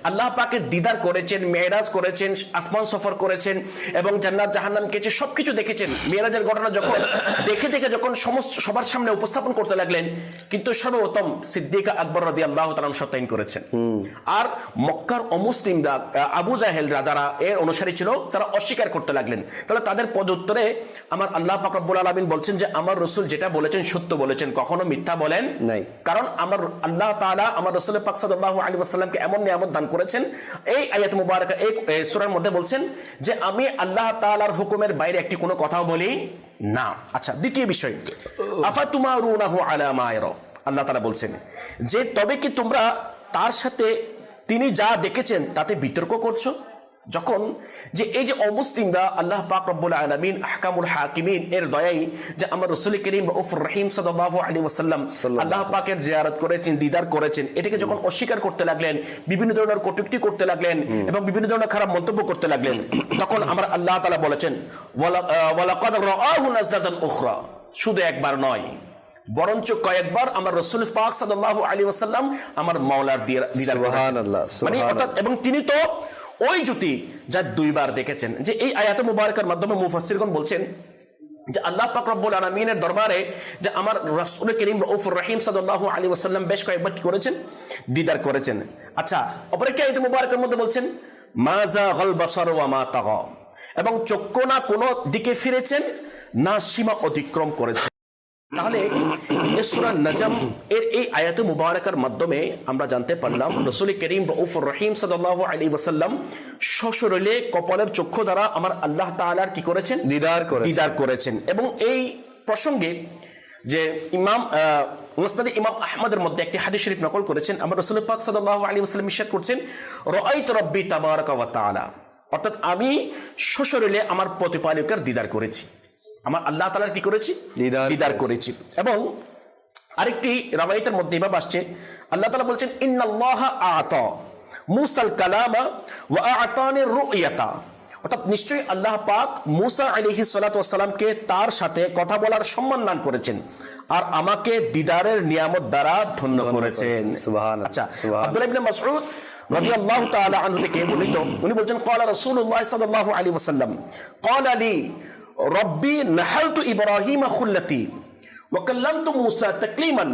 আল্লাহ পাকের দিদার করেছেন, মেরাজ করেছেন, আসমান সফর করেছেন এবং জান্নাত জাহান্নাম কেছে সবকিছু দেখেছেন। মেরাজের ঘটনা যখন দেখে যখন সমস্ত সবার সামনে উপস্থাপন করতে লাগলেন, কিন্তু সর্বপ্রথম সিদ্দিকা আকবর রাদিয়াল্লাহু তাআলা সত্যায়ন করেছেন। আর মক্কার অমুসলিমরা আবু জাহেলরা যারা এর অনুসারী ছিল তারা অস্বীকার করতে লাগলেন। তাহলে তাদের পদোত্তরে আমার আল্লাহ পাক রব্বুল আলামিন বলছেন যে আমার রাসূল যেটা বলেছেন সত্য বলেছেন, কখনো মিথ্যা বলেন নাই। কারণ আমার আল্লাহ তাআলা আমার রাসূল পাক সাল্লাল্লাহু আলাইহি ওয়াসাল্লামকে এমন নিয়ামত দান করেছেন, এই আয়াত মুবারাকা এই সূরার মধ্যে বলছেন যে আমি আল্লাহ তাআলার হুকুমের বাইরে একটি কোনো কথাও বলি না। আচ্ছা, দ্বিতীয় বিষয়, আফাতুমারুনাহু আলা মা ইয়ারা, আল্লাহ তাআলা বলছেন যে তবে কি তোমরা তার সাথে তিনি যা দেখেছেন তাতে বিতর্ক করছো? যখন যে এই যে অমুসলিমরা আল্লাহ পাক রব্বুল আলামিন আহকামুল হাকিমিন এর দয়ায় যে আমার রাসূল করিম রাউফুর রহিম সাল্লাল্লাহু আলাইহি ওয়াসাল্লাম আল্লাহ পাকের জিয়ারত করেছেন, দিদার করেছেন, এটাকে যখন অস্বীকার করতে লাগলেন, বিভিন্ন ধরনের কটূক্তি করতে লাগলেন এবং বিভিন্ন ধরনের খারাপ মন্তব্য করতে লাগলেন, তখন আমার আল্লাহ তাআলা বলেছেন ওয়ালাকাদ রাআহু নাজলাতান উখরা, শুধু একবার নয় বরঞ্চ কয়েকবার আমার রাসূল পাক সাল্লাল্লাহু আলাইহি ওয়াসাল্লাম আমার মাওলার দিদার সুবহানাল্লাহ, মানে অর্থাৎ এবং তিনি তো ওই জ্যোতি যা দুইবার দেখেছেন। যে এই আয়াতে মুবারকার মাধ্যমে মুফাসসিরগণ বলছেন যে আল্লাহ পাক রব্বুল আলামিনের দরবারে যে আমার রাসূল করিম রাউফুর রহিম সাল্লাল্লাহু আলাইহি ওয়াসাল্লাম বেশ কয়েকবার কি করেছেন? দিদার করেছেন। আচ্ছা, অপর একটি আয়াতে মুবারকার মধ্যে বলছেন মা যাগাল বাসার ওয়া মা তাগা, এবং চক্ষু না কোনো দিকে ফিরেছেন না সীমা অতিক্রম করেছেন। তাহলে সূরা নজম এর এই আয়াতে মুবারাকার মাধ্যমে আমরা জানতে পারলাম রাসূল করিম রাউফুর রহিম সাল্লাল্লাহু আলাইহি ওয়াসাল্লাম সশরীরে কপালের চক্ষু দ্বারা আমার আল্লাহ তাআলার কি করেছেন? দিদার করেছেন। এবং এই প্রসঙ্গে যে মুসনাদ ইমাম আহমদের মধ্যে একটি হাদিস শরীফ নকল করেছেন, আমার রাসূল পাক সাল্লাল্লাহু আলাইহি ওয়াসাল্লাম ইরশাদ করছেন রাআইতু রাব্বি তাবারাকা ওয়া তাআলা, অর্থাৎ আমি সশরীরে আমার প্রতিপালকের দিদার করেছি, আমার আল্লাহ তাআলার কি করেছি? দিদার করেছি। এবং আরেকটি রাওয়ায়াতের মধ্যে এভাবে আসছে আল্লাহ তাআলা বলছেন ইন্নাল্লাহা আ'তা মূসাল কালামা ওয়া আ'তানি রু'য়াতা, অর্থাৎ নিশ্চয়ই আল্লাহ পাক মূসা আলাইহিস সালাতু ওয়াস সালামকে তার সাথে কথা বলার সম্মান দান করেছেন আর আমাকে দিদারের নিয়ামত দ্বারা ধন্য করেছেন। সুবহানাল্লাহ। আচ্ছা, আব্দুল্লাহ ইবনে মাসউদ রাদিয়াল্লাহু তাআলা আনহু থেকে বর্ণিত, উনি বলেন ক্বালা রাসূলুল্লাহ সাল্লাল্লাহু আলাইহি ওয়াসাল্লাম ক্বালা লি রব্বি নাহালতু ইব্রাহিমা খুল্লাতি ওয়া কাল্লামতু মূসা তাকলিমান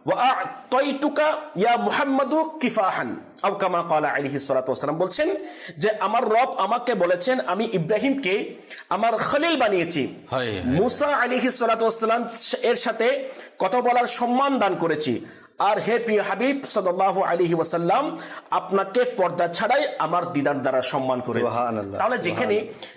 ওয়া আ'তাইতুকা ইয়া মুহাম্মাদু কিফাহান আও কামা ক্বালা আলাইহিস সালাতু ওয়াস সালাম, বলছেন যে আমার রব আমাকে বলেছেন আমি ইব্রাহিমকে আমার খলিল বানিয়েছি, মূসা আলাইহিস সালাতু ওয়াস সালাম এর সাথে কথা বলার সম্মান দান করেছি, আর হে প্রিয় হাবিব সাল্লাল্লাহু আলাইহি ওয়াসাল্লাম আপনাকে পর্দা ছাড়াই আমার দিদার দ্বারা সম্মান করেছি। তাহলে যেখানে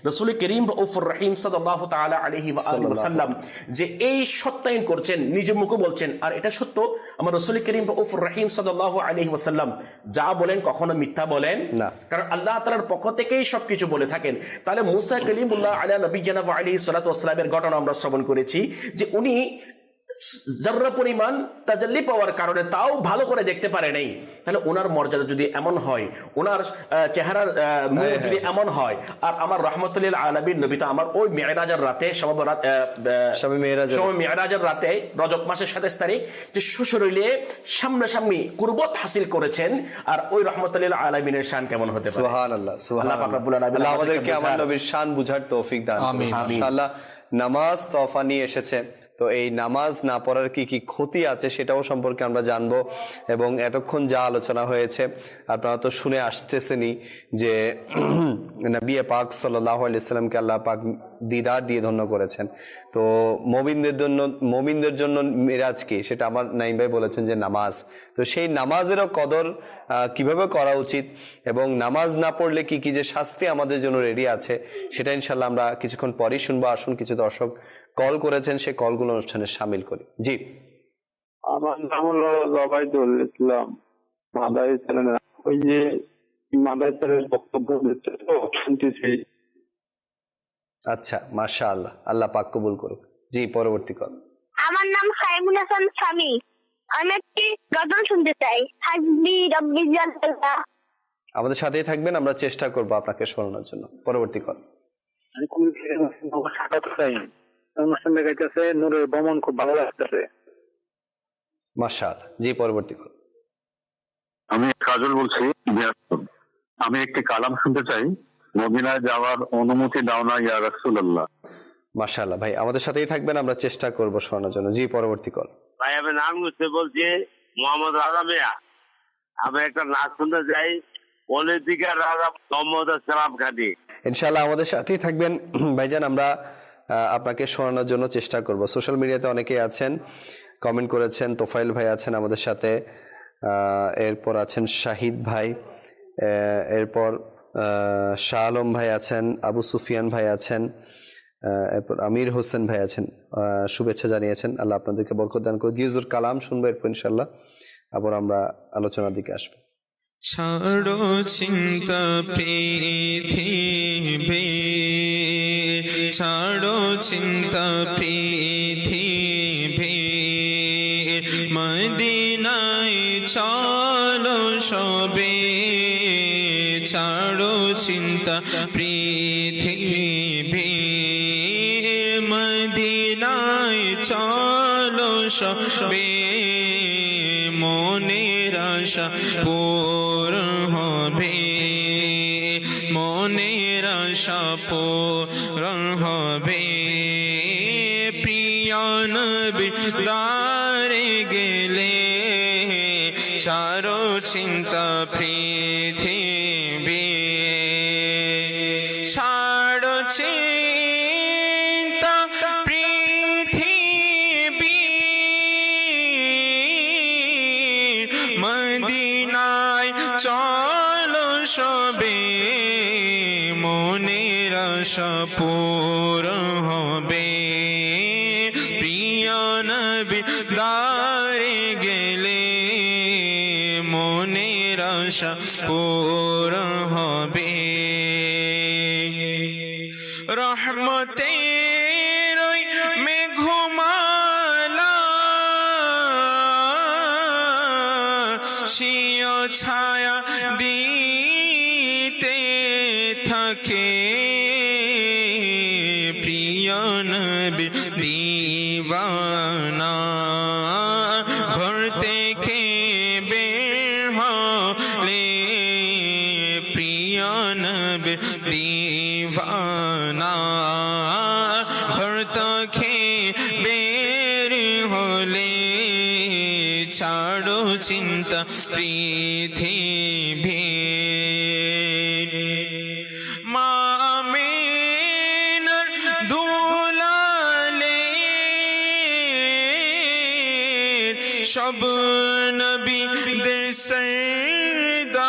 রাসূল করিম রাউফুর রহিম সাল্লাল্লাহু তাআলা আলাইহি ওয়াসাল্লাম যে এই সত্যায়ন করছেন, নিজে মুখে বলছেন, আর এটা সত্য আমার রাসূল করিম রাউফুর রহিম সাল্লাল্লাহু আলাইহি ওয়াসাল্লাম যা বলেন কখনো মিথ্যা বলেন না, কারণ আল্লাহ তাআলার পক্ষ থেকেই সবকিছু বলে থাকেন। তাহলে মূসা কালিমুল্লাহ আলা নবিয়্যিনা ওয়া আলাইহিস সালাতু ওয়াস সালামের ঘটনা আমরা শ্রবণ করেছি যে উনি যারা পরিমাণ তাজাল্লি পাওয়ার কারণে তাও ভালো করে দেখতে পারে নাই। তাহলে ওনার মর্যাদা যদি এমন হয়, ওনার চেহারার মুখ যদি এমন হয়, আর আমার রহমতুল্লিল আলামিন নবী তো আমার ওই মেরাজের রাতে শবে মেরাজের রাতে রজব মাসের 27 তারিখ যে সশরীরে সামনাসামনি কুরবত হাসিল করেছেন, আর ওই রহমতুল্লিল আলামিনের শান কেমন হতে পারে? সুবহানাল্লাহ, সুবহানাল্লাহ। আল্লাহ আমাদেরকে আমার নবীর শান বুঝার তৌফিক দান করুন। ইনশাআল্লাহ নামাজ তোহফা নিয়ে এসেছে, তো এই নামাজ না পড়ার কি কি ক্ষতি আছে সেটাও সম্পর্কে আমরা জানবো। এবং এতক্ষণ যা আলোচনা হয়েছে আপনারা তো শুনে আসতেছেনই যে নবী পাক সাল্লাল্লাহু আলাইহি ওয়াসাল্লামকে আল্লাহ পাক দিদার দিয়ে ধন্য করেছেন। তো মুমিনদের জন্য মিরাজ কি, সেটা আমার নাইম ভাই বলেছেন যে নামাজ। তো সেই নামাজেরও কদর কিভাবে করা উচিত এবং নামাজ না পড়লে কি কি যে শাস্তি আমাদের জন্য রেডি আছে সেটা ইনশাল্লাহ আমরা কিছুক্ষণ পরেই শুনবো। আসুন কিছু দর্শক কল করেছেন, সেই কলগুলো অনুষ্ঠানে শামিল করি। জি, আমার নাম হলো জবাইদুল ইসলাম মাদার চ্যানেল। ওই যে মাদার চ্যানেল বক্তব্য দিচ্ছে তো শুনতেছি। আচ্ছা, মাশাআল্লাহ, আল্লাহ পাক কবুল করুক। জি, পরবর্তী কল। আমার নাম সাইমুল হাসান স্বামী। আমি একটি গজল শুনতে চাই। হাসবি রব্বি জাল্লাল্লাহ। আমাদের সাথেই থাকবেন, আমরা চেষ্টা করব আপনাকে শোনানোর জন্য। পরবর্তী কল। আমি কোন সাকাত চাই অনুষ্ঠান দেখাইতেছে নূরের ভ্রমণ খুব ভালো লাগতেছে। মাশাআল্লাহ। জি, পরবর্তী কল। আমি কাজল বলছি। আমি একটি কালাম শুনতে চাই। মদিনায় যাওয়ার অনুমতি দাও না ইয়া রাসূলুল্লাহ। মাশাআল্লাহ ভাই, আমাদের সাথেই থাকবেন, আমরা চেষ্টা করব শোনানোর জন্য। জি, পরবর্তী কল। ভাই আমি নাম মুছতে বলছি মোহাম্মদ রাজা মিয়া। আমি একটা নাচ শুনতে চাই, পলিটিক্যাল রাজা মোহাম্মদ সালাম খাদি। ইনশাআল্লাহ আমাদের সাথেই থাকবেন ভাইজান, আমরা আপনাকে শোনানোর জন্য চেষ্টা করব। সোশ্যাল মিডিয়াতে অনেকেই আছেন, কমেন্ট করেছেন। তোফাইল ভাই আছেন আমাদের সাথে, এরপর আছেন শাহিদ ভাই, এরপর শাহ আলম ভাই আছেন, আবু সুফিয়ান ভাই আছেন, এরপর আমির হোসেন ভাই আছেন, শুভেচ্ছা জানিয়েছেন। আল্লাহ আপনাদেরকে বরকত দান করুন। গিজুর কালাম শুনবো এরপর ইনশাআল্লাহ, আবার আমরা আলোচনার দিকে আসবো। ছাড়ো চিন্তা পৃথিবী, ছাড়ো চিন্তা পৃথিবী, মদিনায় চলো সবে। ছাড়ো চিন্তা পৃথিবী, মদিনায় চলো সবে। মনের আশা পূরণ হবে, মনের আশা পূরণ হবে। প্রিয় নবী দারে গেলে ছাড়ো চিন্তা পৃথিবী, ছাড়ো চিন্তা পৃথিবী, মদিনায় চলো সবে। মনের আশা পূরণ হবে, প্রিয় নবী দারে গেলে মনের আশা পূরণ হবে। রহমতের ওই মেঘমালা শিও ছায়া দিতে থাকে। প্রিয় নবী দিওয়ানা ঘর থেকে বের হলে, প্রিয় নবী দিওয়ানা ঘর থেকে বের হলে। ছাড়ো চিন্তা পৃথিবী, মা আমিনার দুলালে সব নবীদের সরদারে।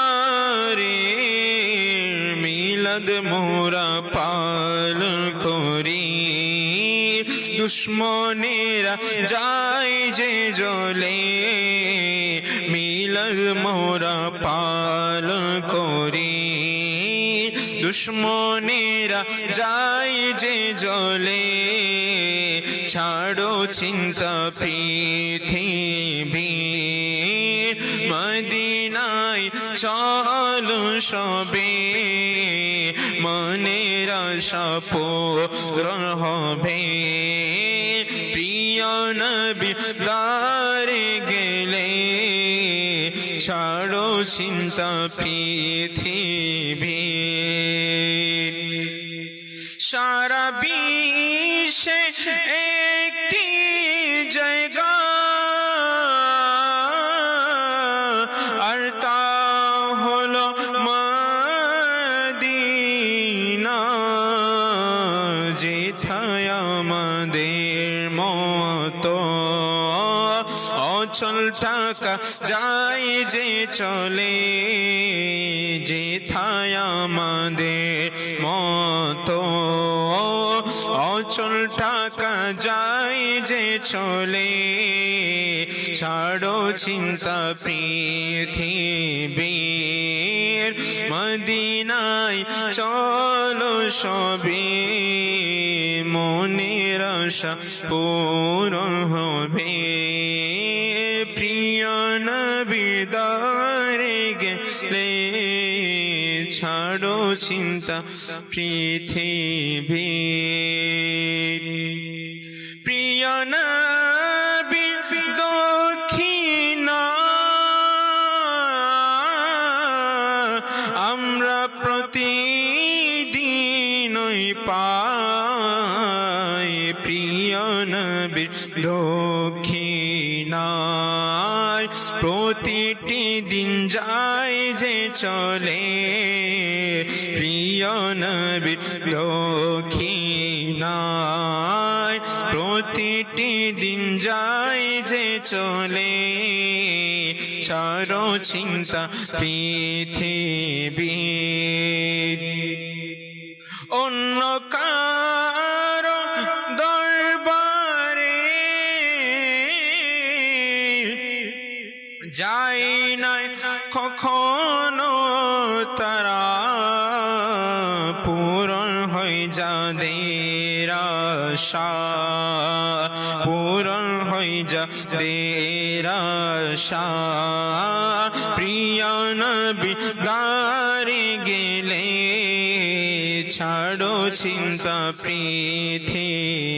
মিলাদ মোরা পালন করি, দুশ্মনেরা যায় যে জ্বলে। মিলাদ মোরা পালন করি, দুশ্মনেরা যায় যে জ্বলে। ছাড়ো চিন্তা পৃথিবী, মদিনায় চলো সবে। মনের আশা পূরণ হবে, প্রিয় নবী দারে গেলে। ছাড়ো চিন্তা পৃথিবী, সারা বিশ্বে একটি জায়গা, আর তা হলো মদিনা। যেথায় আমাদের মতো অচল টাকা যায় যে চলে। যেথায় আমাদের মতো অচল টাকা যায় যে চলে। ছাড়ো চিন্তা পৃথিবীর, মদিনায় চলো সবে, মনের আশা পূরণ হবে। প্রিয় নবীর দরে গেলে ছাড়ো চিন্তা পৃথিবীর। প্রিয় নবীর দক্ষিণা আমরা প্রতিদিনই পাই, প্রিয় নবীর দক্ষিণায় প্রতিটি দিন যায় যে চলে, প্রিয় নবীর দক্ষিণায় প্রতিটি দিন যায় যে চলে। ছাড়ো চিন্তা পৃথিবীর, অন্য কারো দরবারে যাই নাই কখনো তারা, পূরণ হয়ে যাদের আশা, পূরণ হয়ে যাদের আশা। প্রিয় নবী গারে গেলে ছাড়ো চিন্তা পৃথিবীর,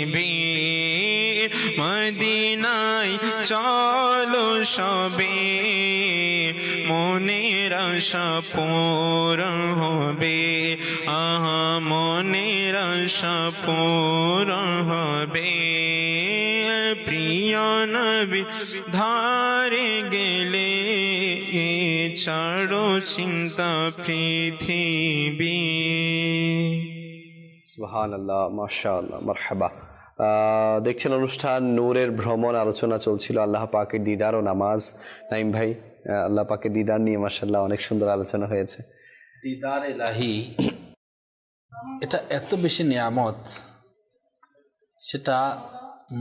মদিনায় চলো সবে, মনের আশা পূরণ হবে। আহা মনের আশা পূরণ হবে। প্রিয় নবী ধারে গেলে ছাড়ো চিন্তা পৃথিবী। সুবহানাল্লাহ, মাশাআল্লাহ, মারহাবা। দেখছেন অনুষ্ঠান নূরের ভ্রমণ, আলোচনা চলছিল আল্লাহ পাকের দিদার ও নামাজ। নাইম ভাই, আল্লাহ পাকের দিদার নিয়ে মাশাআল্লাহ অনেক সুন্দর আলোচনা হয়েছে। দিদার ইলাহি এটা এত বেশি নিয়ামত, সেটা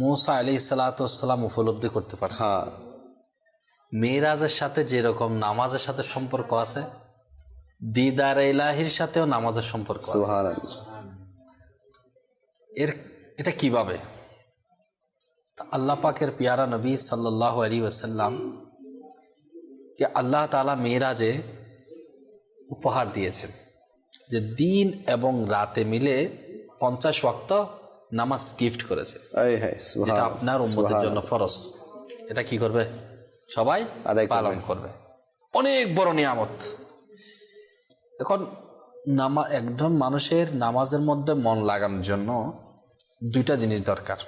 মূসা আলাইহিস সালাতু ওয়াস সালাম উপলব্ধি করতে পারছে। হ্যাঁ, মেরাজের সাথে যেরকম নামাজের সাথে সম্পর্ক আছে, দিদার ইলাহির সাথেও নামাজের সম্পর্ক আছে। সুবহানাল্লাহ। এটা কিভাবে? আল্লাহ পাকের পিয়ারা নবী সাল্লাল্লাহু আলাইহি ওয়াসাল্লাম কে আল্লাহ তাআলা মেরাজে উপহার দিয়েছেন যে দিন এবং রাতে মিলে 50 ওয়াক্ত নামাজ গিফট করেছে, যেটা আপনার উম্মতের জন্য ফরজ। এটা কি করবে? সবাই পালন করবে। অনেক বড় নিয়ামত। এখন একজন মানুষের নামাজের মধ্যে মন লাগানোর জন্য দুইটা জিনিস দরকার।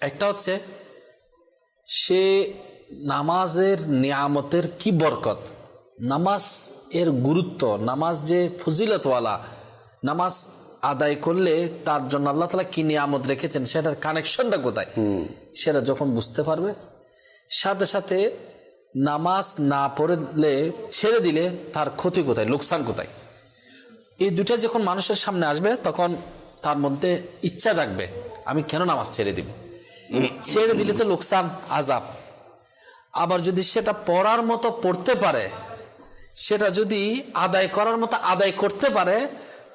একটা হচ্ছে সে নামাজের নিয়ামতের কি বরকত, নামাজ এর গুরুত্ব, নামাজ যে ফজিলতওয়ালা, নামাজ আদায় করলে তার জন্য আল্লাহ তাআলা কি নিয়ামত রেখেছেন, সেটার কানেকশনটা কোথায়, সেটা যখন বুঝতে পারবে, সাথে সাথে নামাজ না পড়লে, ছেড়ে দিলে তার ক্ষতি কোথায়, লোকসান কোথায়, এই দুটা যখন মানুষের সামনে আসবে তখন তার মধ্যে ইচ্ছা জাগবে আমি কেন নামাজ ছেড়ে দিব। ছেড়ে দিলে তো লোকসান, আযাব। আবার যদি সেটা পড়ার মতো পড়তে পারে, সেটা যদি আদায় করার মতো আদায় করতে পারে,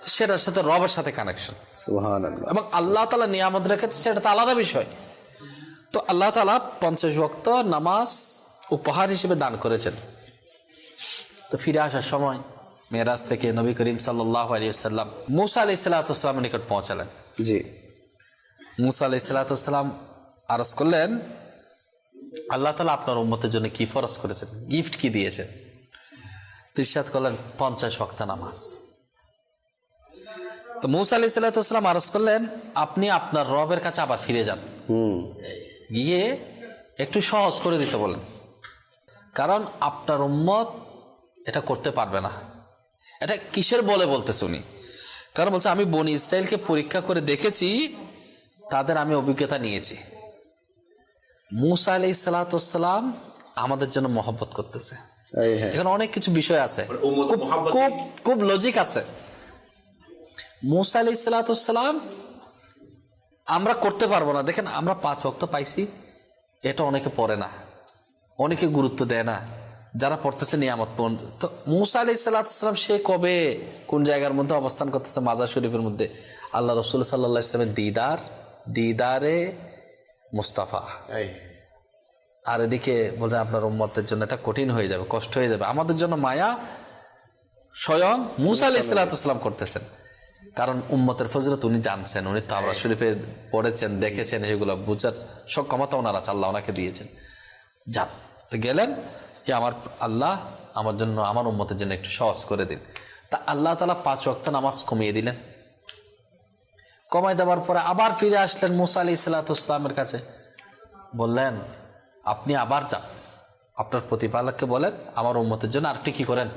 তো সেটার সাথে রবের সাথে কানেকশন। সুবহানাল্লাহ। এবং আল্লাহ তাআলা নিয়ামত রেখেছে, সেটা তো আলাদা বিষয়। তো আল্লাহ তাআলা 50 ওয়াক্ত নামাজ উপহার হিসেবে দান করেছেন। তো ফিরে আসার সময় মেরাজ থেকে নবী করিম সাল্লাল্লাহু আলাইহি ওয়াসাল্লাম মূসা আলাইহিস সালাতু ওয়াস সালামের নিকট পৌঁছালেন। জি। মূসা আলাইহিস সালাতু ওয়াস সালাম আরজ করলেন, আল্লাহ তাআলা আপনার উম্মতের জন্য কি ফরজ করেছেন, গিফট কি দিয়েছেন? ইরশাদ করলেন 50 ওয়াক্ত নামাজ। তো মূসা আলাইহিস সালাতু ওয়াস সালাম আরজ করলেন, আপনি আপনার রবের কাছে আবার ফিরে যান, গিয়ে একটু সহজ করে দিতে বলেন, কারণ আপনার উম্মত এটা করতে পারবে না। এটা কিসের বলে বলতেছে উনি? কারণ বলছে আমি বনি ইসরাইলকে পরীক্ষা করে দেখেছি, তাদের আমি অভিজ্ঞতা নিয়েছি। মূসা আলাইহিস সালাতু ওয়াস সালাম আমাদের জন্য মহব্বত করতেছে। এখানে অনেক কিছু বিষয় আছে, খুব লজিক আছে। মূসা আলাইহিস সালাতু ওয়াস সালাম আমরা করতে পারবো না। দেখেন আমরা 5 ওয়াক্ত পাইছি, এটা অনেকে পড়ে না, অনেকে গুরুত্ব দেয় না, যারা পড়তেছে নিয়ামত। তো মুসা আলাইহিস সালাম সে কবে কোন জায়গার মধ্যে অবস্থান করতেছে? মাজার শরীফের মধ্যে। আল্লাহ রসুল সাল্লাল্লাহু আলাইহি ওয়াসাল্লামের দিদারে মুস্তাফা। আর এদিকে বলতে আপনার উম্মতের জন্য এটা কঠিন হয়ে যাবে, কষ্ট হয়ে যাবে। আমাদের জন্য মায়া স্বয়ং মুসা আলাইহিস সালাম করতেছেন, কারণ উম্মতের ফজিলত উনি জানছেন, উনি তাওরাত শরীফে পড়েছেন, দেখেছেন, এগুলো বুঝার সক্ষমতা ওনার আছে, আল্লাহ ওনাকে দিয়েছেন। যান, তো গেলেন, আমার আল্লাহ আমার জন্য, আমার উম্মতের জন্য একটু সহজ করে দিন। তা আল্লাহ তাআলা 5 ওয়াক্ত নামাজ কমিয়ে দিলেন। কমাই দেওয়ার পরে আবার ফিরে আসলেন মুসা আলাইহিস সালামের কাছে, বললেন আপনি আবার যান, আপনার প্রতিপালককে বলেন আমার উম্মতের জন্য আরেকটু কি করেন,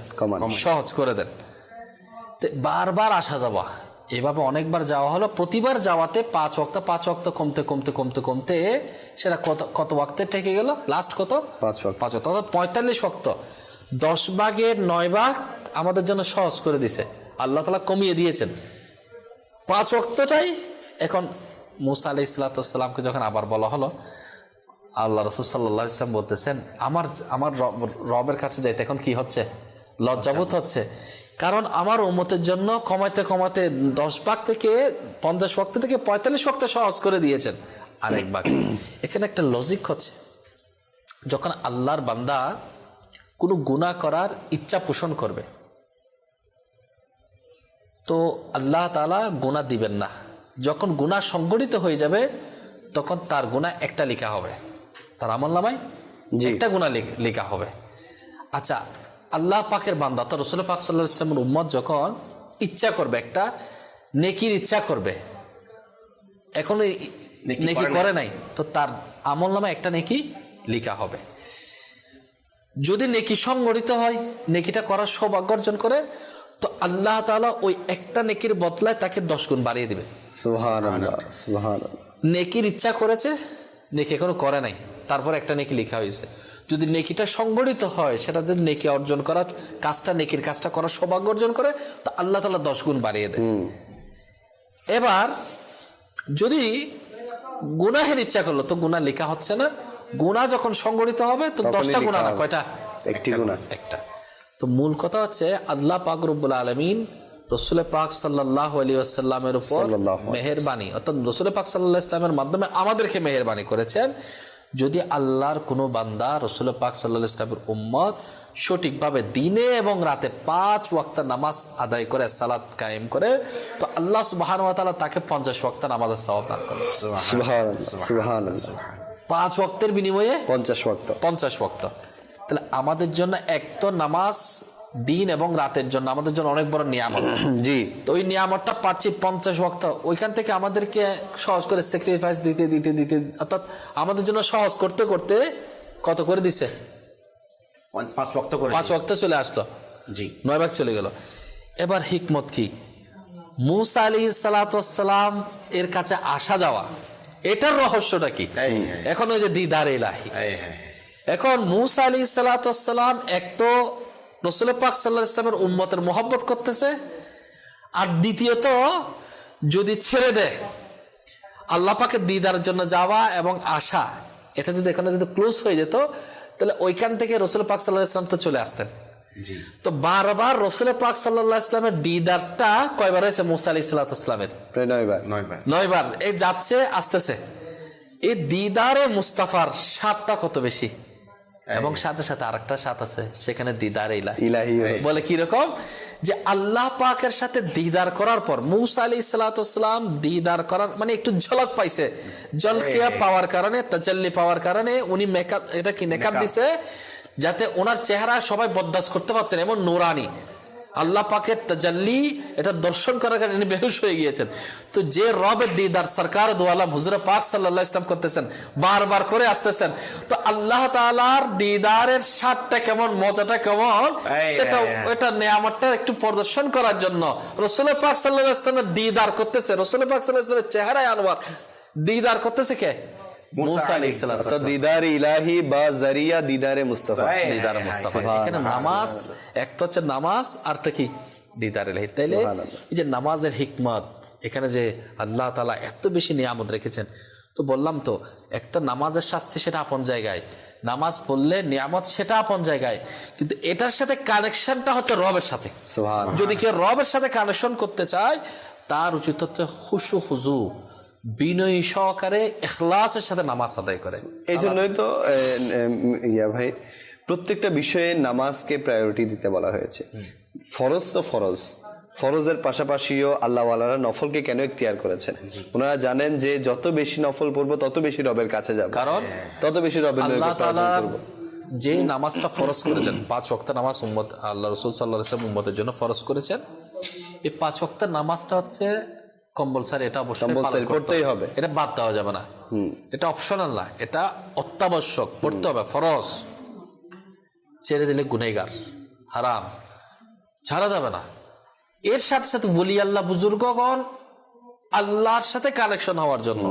সহজ করে দেন। বারবার আসা যাওয়া, এভাবে অনেকবার যাওয়া হলো। প্রতিবার যাওয়াতে 5 ওয়াক্ত কমতে কমতে কমতে কমতে সেটা কত ওয়াক্তে ঠেকে গেল? লাস্ট কত? 5 ওয়াক্ত, অর্থাৎ 45 ওয়াক্ত। 10 ভাগের 9 ভাগ আমাদের জন্য সহজ করে দিছে, আল্লাহ তাআলা কমিয়ে দিয়েছেন। 5 ওয়াক্তটাই এখন মুসা আলাইহিস সালামকে যখন আবার বলা হলো, আল্লাহ রাসূল সাল্লাল্লাহু আলাইহি ওয়াসাল্লাম বলতেছেন আমার রবের কাছে যাইতে এখন কি হচ্ছে? লজ্জাবোধ হচ্ছে। কারণ আমার উম্মতের জন্য কমাতে কমাতে 10 ভাগ থেকে 50 ওয়াক্ত থেকে 45 ওয়াক্ত সহজ করে দিয়েছেন, আরেক ভাগ। এখানে একটা লজিক হচ্ছে, যখন আল্লাহর বান্দা কোনো গুনাহ করার ইচ্ছা পোষণ করবে, তো আল্লাহ তাআলা গুনাহ দিবেন না। যখন গুনাহ সংগঠিত হয়ে যাবে তখন তার গুনাহ একটা লেখা হবে, তার আমলনামায় একটা গুনাহ লেখা হবে। আচ্ছা, আল্লাহ পাকের বান্দা তো রাসূল পাক সাল্লাল্লাহু আলাইহি ওয়াসাল্লামের উম্মত যখন ইচ্ছা করবে, একটা নেকির ইচ্ছা করবে, এখনো নেকি করে নাই, তো তার আমলনামায় একটা নেকি লেখা হবে। যদি নেকি সংগঠিত হয়, নেকিটা করার সৌভাগ্য অর্জন করে, তো আল্লাহ তাআলা ওই একটা নেকির বদলায় তাকে 10 গুণ বাড়িয়ে দিবে। সুবহানাল্লাহ, সুবহানাল্লাহ। নেকির ইচ্ছা করেছে, নেকি এখনো করে নাই, তারপর একটা নেকি লেখা হয়েছে। যদি নেকিটা সংগঠিত হয়, সেটা যদি নেকি অর্জন করার কাজটা, নেকির কাজটা করার সৌভাগ্য অর্জন করে, তো আল্লাহ তাআলা 10 গুণ বাড়িয়ে দেয়। এবার যদি গুনাহের ইচ্ছা করলো, তো গুনাহ লেখা হচ্ছে না। গুনাহ যখন সংগঠিত হবে, তো 10টা গুনাহ না, কয়টা? একটি গুনাহ, একটা। তো মূল কথা হচ্ছে আল্লাহ পাক রব্বুল আলামিন রাসূল পাক সাল্লাল্লাহু আলাইহি ওয়াসাল্লামের উপর মেহেরবানি, অর্থাৎ রাসূল পাক সাল্লাল্লাহু আলাইহি ওয়াসাল্লামের মাধ্যমে আমাদেরকে মেহেরবানি করেছেন। যদি আল্লাহর কোনো বান্দা রাসূল পাক সাল্লাল্লাহু আলাইহি ওয়াসাল্লামের উম্মত সঠিকভাবে দিনে এবং রাতে 5 ওয়াক্ত নামাজ আদায় করে, সালাত কায়েম করে, তো আল্লাহ সুবহানাহু ওয়া তাআলা তাকে 50 ওয়াক্ত নামাজের সওয়াব দান করেন। সুবহানাল্লাহ, সুবহানাল্লাহ। 5 ওয়াক্তের বিনিময়ে 50 ওয়াক্ত। তাহলে আমাদের জন্য এক তো নামাজ দিন এবং রাতের জন্য আমাদের জন্য অনেক বড় নিয়ামত। জি, তো ওই নিয়ামতটা পাচ্ছি 50 ওয়াক্ত, ওইখান থেকে আমাদেরকে সহজ করে স্যাক্রিফাইস দিতে দিতে দিতে, অর্থাৎ আমাদের জন্য সহজ করতে করতে কত করে দিছে? 5 ওয়াক্ত চলে আসলো, জি, 9 ভাগ চলে গেল। এবার হিকমত কি? মুসা আলাইহিস সালাম এর কাছে আসা যাওয়া, এটার রহস্যটা কি? এখন ওই যে দিদার ইলাহি, এখন মুসা আলাইহিস সালাম এক তো রাসূল পাক সাল্লাল্লাহু আলাইহি ওয়াসাল্লামের উম্মতের মহব্বত করতেছে, আর দ্বিতীয়ত যদি ছেড়ে দেয় আল্লাহ পাকের দিদারের জন্য যাওয়া এবং আসা, এটা যদি এখানে যদি ক্লোজ হয়ে যেত, তাহলে ওইখান থেকে রাসূল পাক সাল্লাল্লাহু আলাইহি ওয়াসাল্লাম তো চলে আসতেন। তো বারবার রাসূল পাক সাল্লাল্লাহু আলাইহি ওয়াসাল্লামের দিদারটা কয়বার হয়েছে মুসা আলাইহিস সালামের? প্রায় 9 বার। এই যাচ্ছে আসতেছে। এই দিদারে মুস্তাফার স্বাদটা কত বেশি, এবং সাথে সাথে আরেকটা স্বাদ আছে, সেখানে দিদারে ইলাহি। বলে কি রকম? যে আল্লাহ পাকের সাথে দিদার করার পর মুসা আলাইহিস সালাম দিদার করার মানে একটু ঝলক পাইছে, জলকিয়া পাওয়ার কারণে, তাজাল্লি পাওয়ার কারণে উনি মেকআপ, এটা কি নেকাব দিছে, যাতে ওনার চেহারা সবাই বরদাস্ত করতে পারছেন, এমন নুরানি আল্লাহ পাকের তাজাল্লি, এটা দর্শন করার কারণে উনি বেহুশ হয়ে গিয়েছেন। তো যে রবের দিদার সরকার দু আলম হুজুর পাক সাল্লাল্লাহু আলাইহি ওয়াসাল্লাম করতেছেন, বারবার করে আসতেছেন, তো আল্লাহ তাআলার দিদারের স্বাদটা কেমন, মজাটা কেমন, সেটা এটা নিয়ামতটা একটু প্রদর্শন করার জন্য রাসূল পাক সাল্লাল্লাহু আলাইহি ওয়াসাল্লাম দিদার করতেছে। রাসূল পাক সাল্লাল্লাহু আলাইহি ওয়াসাল্লামের চেহারায় আনোয়ার দিদার করতেছে কে? মুসা আলাইহিস সালাম। তো দিদার ইলাহি বা জারিয়া দিদারে মুস্তাফা, দিদারে মুস্তাফা। এখানে নামাজ একটা হচ্ছে নামাজ, আরটা কি? দিদার ইলাহি। তাইলে এই যে নামাজের হিকমত, এখানে যে আল্লাহ তাআলা এত বেশি নিয়ামত রেখেছেন, তো বললাম তো, একটা নামাজের শাস্তি সেটা আপন জায়গায়, নামাজ পড়লে নিয়ামত সেটা আপন জায়গায়, কিন্তু এটার সাথে কানেকশনটা হচ্ছে রবের সাথে। সুবহানাল্লাহ। যদি কেউ রবের সাথে কানেকশন করতে চায়, তার উচিত হচ্ছে খুশু খুজু, বিনয়ী সহকারে ইখলাসের সাথে নামাজ আদায় করে। এই জন্যই তো ইয়া ভাই, প্রত্যেকটা বিষয়ে নামাজকে প্রায়োরিটি দিতে বলা হয়েছে। ফরজ তো ফরজ, ফরজের পাশাপাশিও আল্লাহওয়ালারা নফলকে কেন ইখতিয়ার করেছেন? ওনারা জানেন যে যত বেশি নফল পড়বো তত বেশি রবের কাছে যাব, কারণ তত বেশি রবের আল্লাহ নৈকট্য অর্জন তাআলা করব। যে নামাজটা ফরজ করেছেন, 5 ওয়াক্ত নামাজ উম্মত আল্লাহ রাসূল সাল্লাল্লাহু আলাইহি ওয়াসাল্লাম উম্মতের জন্য ফরজ করেছেন। এই 5 ওয়াক্ত নামাজটা হচ্ছে কম্পালসারি, এটা অবশ্যই কম্পালসারি পড়তেই হবে, এটা বাদ দেওয়া যাবে না, এটা অপশনাল না, এটা অত্যাবশ্যক, পড়তে হবে, ফরজ। ছেড়ে দিলে গুনাহগার, হারাম, ছাড়া যাবে না। এর সাথে সাথে ওলি আল্লাহ বুজুর্গগণ আল্লাহর সাথে কানেকশন হওয়ার জন্য,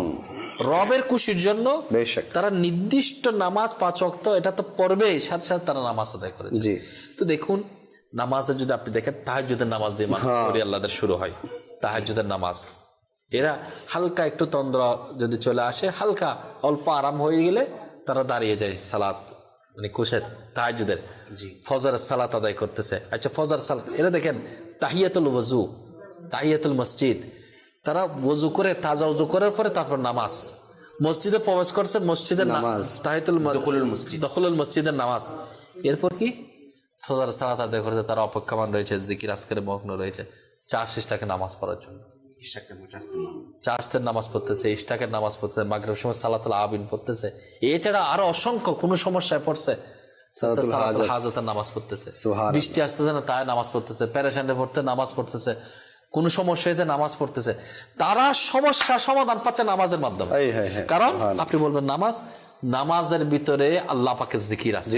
রবের খুশির জন্য বেশক তারা নির্দিষ্ট নামাজ 5 ওয়াক্ত এটা তো পড়বেই, সাথে সাথে তারা নামাজ আদায় করে। জি। তো দেখুন, নামাজে যদি আপনি দেখেন, তাহাজ্জুদের নামাজ দিয়ে ওলি আল্লাহদের শুরু হয়, তাহাজ্জুদের নামাজ। এরা হালকা একটু তন্দ্রা যদি চলে আসে, হালকা অল্প আরাম হয়ে গেলে তারা দাঁড়িয়ে যায় সালাত, মানে কুশের তাহাজ্জুদের, ফজরের সালাত আদায় করতেছে। আচ্ছা, ফজর সালাত, এরা দেখেন তাহিয়াতুল ওযু, তাহিয়াতুল মসজিদ, তারা ওযু করে, তাজা ওযু করার পরে তারপর নামাজ, মসজিদে প্রবেশ করছে, মসজিদের নামাজ, তাহিয়াতুল দখলুল মসজিদের নামাজ। এরপর কি ফজর সালাত আদায় করতে তারা অপেক্ষমান রয়েছে, জিকির আজকারে মগ্ন রয়েছে, চার শেষটাকে নামাজ পড়ার জন্য। চাষের নামাজ পড়তেছে, ইশরাকের নামাজ পড়তেছে, মাগরিব সময় সালাতুল আবিন পড়তেছে, এছাড়া আরো অসংখ্য কোন সমস্যায় পড়ছে সালাতুল হাজাতের নামাজ পড়তেছে, বৃষ্টি আসতেছে না তাই নামাজ পড়তেছে, প্যারেশানে পড়তে নামাজ পড়তেছে, কোন সমস্যা হয়েছে নামাজ পড়তেছে, তারা সমস্যা সমাধান পাচ্ছে নামাজের মাধ্যমে। কারণ আপনি বলবেন নামাজ, নামাজের ভিতরে আল্লাহ পাকের জিকির আছে,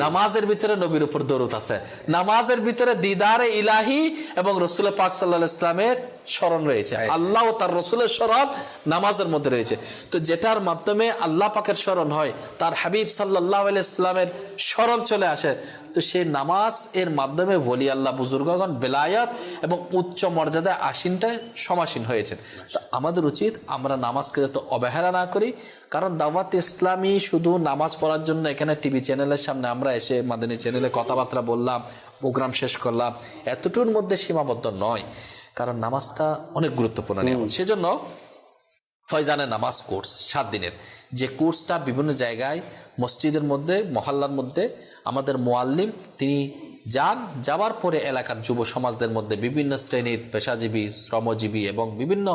নামাজের ভিতরে নবীর উপর দরুদ আছে, নামাজের ভিতরে দিদারে ইলাহি এবং রাসূল পাক সাল্লাল্লাহু আলাইহি ওয়াসাল্লামের স্মরণ রয়েছে, আল্লাহ ও তার রাসূলের স্মরণ নামাজের মধ্যে রয়েছে। তো যেটার মাধ্যমে আল্লাহ পাকের স্মরণ হয়, তার হাবিব সাল্লাল্লাহু আলাইহি ওয়াসাল্লামের স্মরণ চলে আসে, তো সেই নামাজ এর মাধ্যমে ওলি আল্লাহ বুজুর্গগণ বেলায়াত এবং উচ্চ মর্যাদায় আসীনটায় সমাসীন হয়েছেন। তো আমাদের উচিত আমরা নামাজকে যাতে অবহেলা না করি, কারণ দাওয়াত ইসলামী শুধু নামাজ পড়ার জন্য এখানে টিভি চ্যানেলের সামনে আমরা এসে মাদানী চ্যানেলে কথাবার্তা বললাম, প্রোগ্রাম শেষ করলাম, এতটুকুর মধ্যে সীমাবদ্ধ নয়, কারণ নামাজটা অনেক গুরুত্বপূর্ণ নিয়ামত। সেজন্য ফয়জানে নামাজ কোর্স 7 দিনের, যে কোর্সটা বিভিন্ন জায়গায় মসজিদের মধ্যে, মহল্লার মধ্যে আমাদের মুআল্লিম তিনি যাবার পরে এলাকার যুব সমাজদের মধ্যে বিভিন্ন শ্রেণীর পেশাজীবী, শ্রমজীবী এবং বিভিন্ন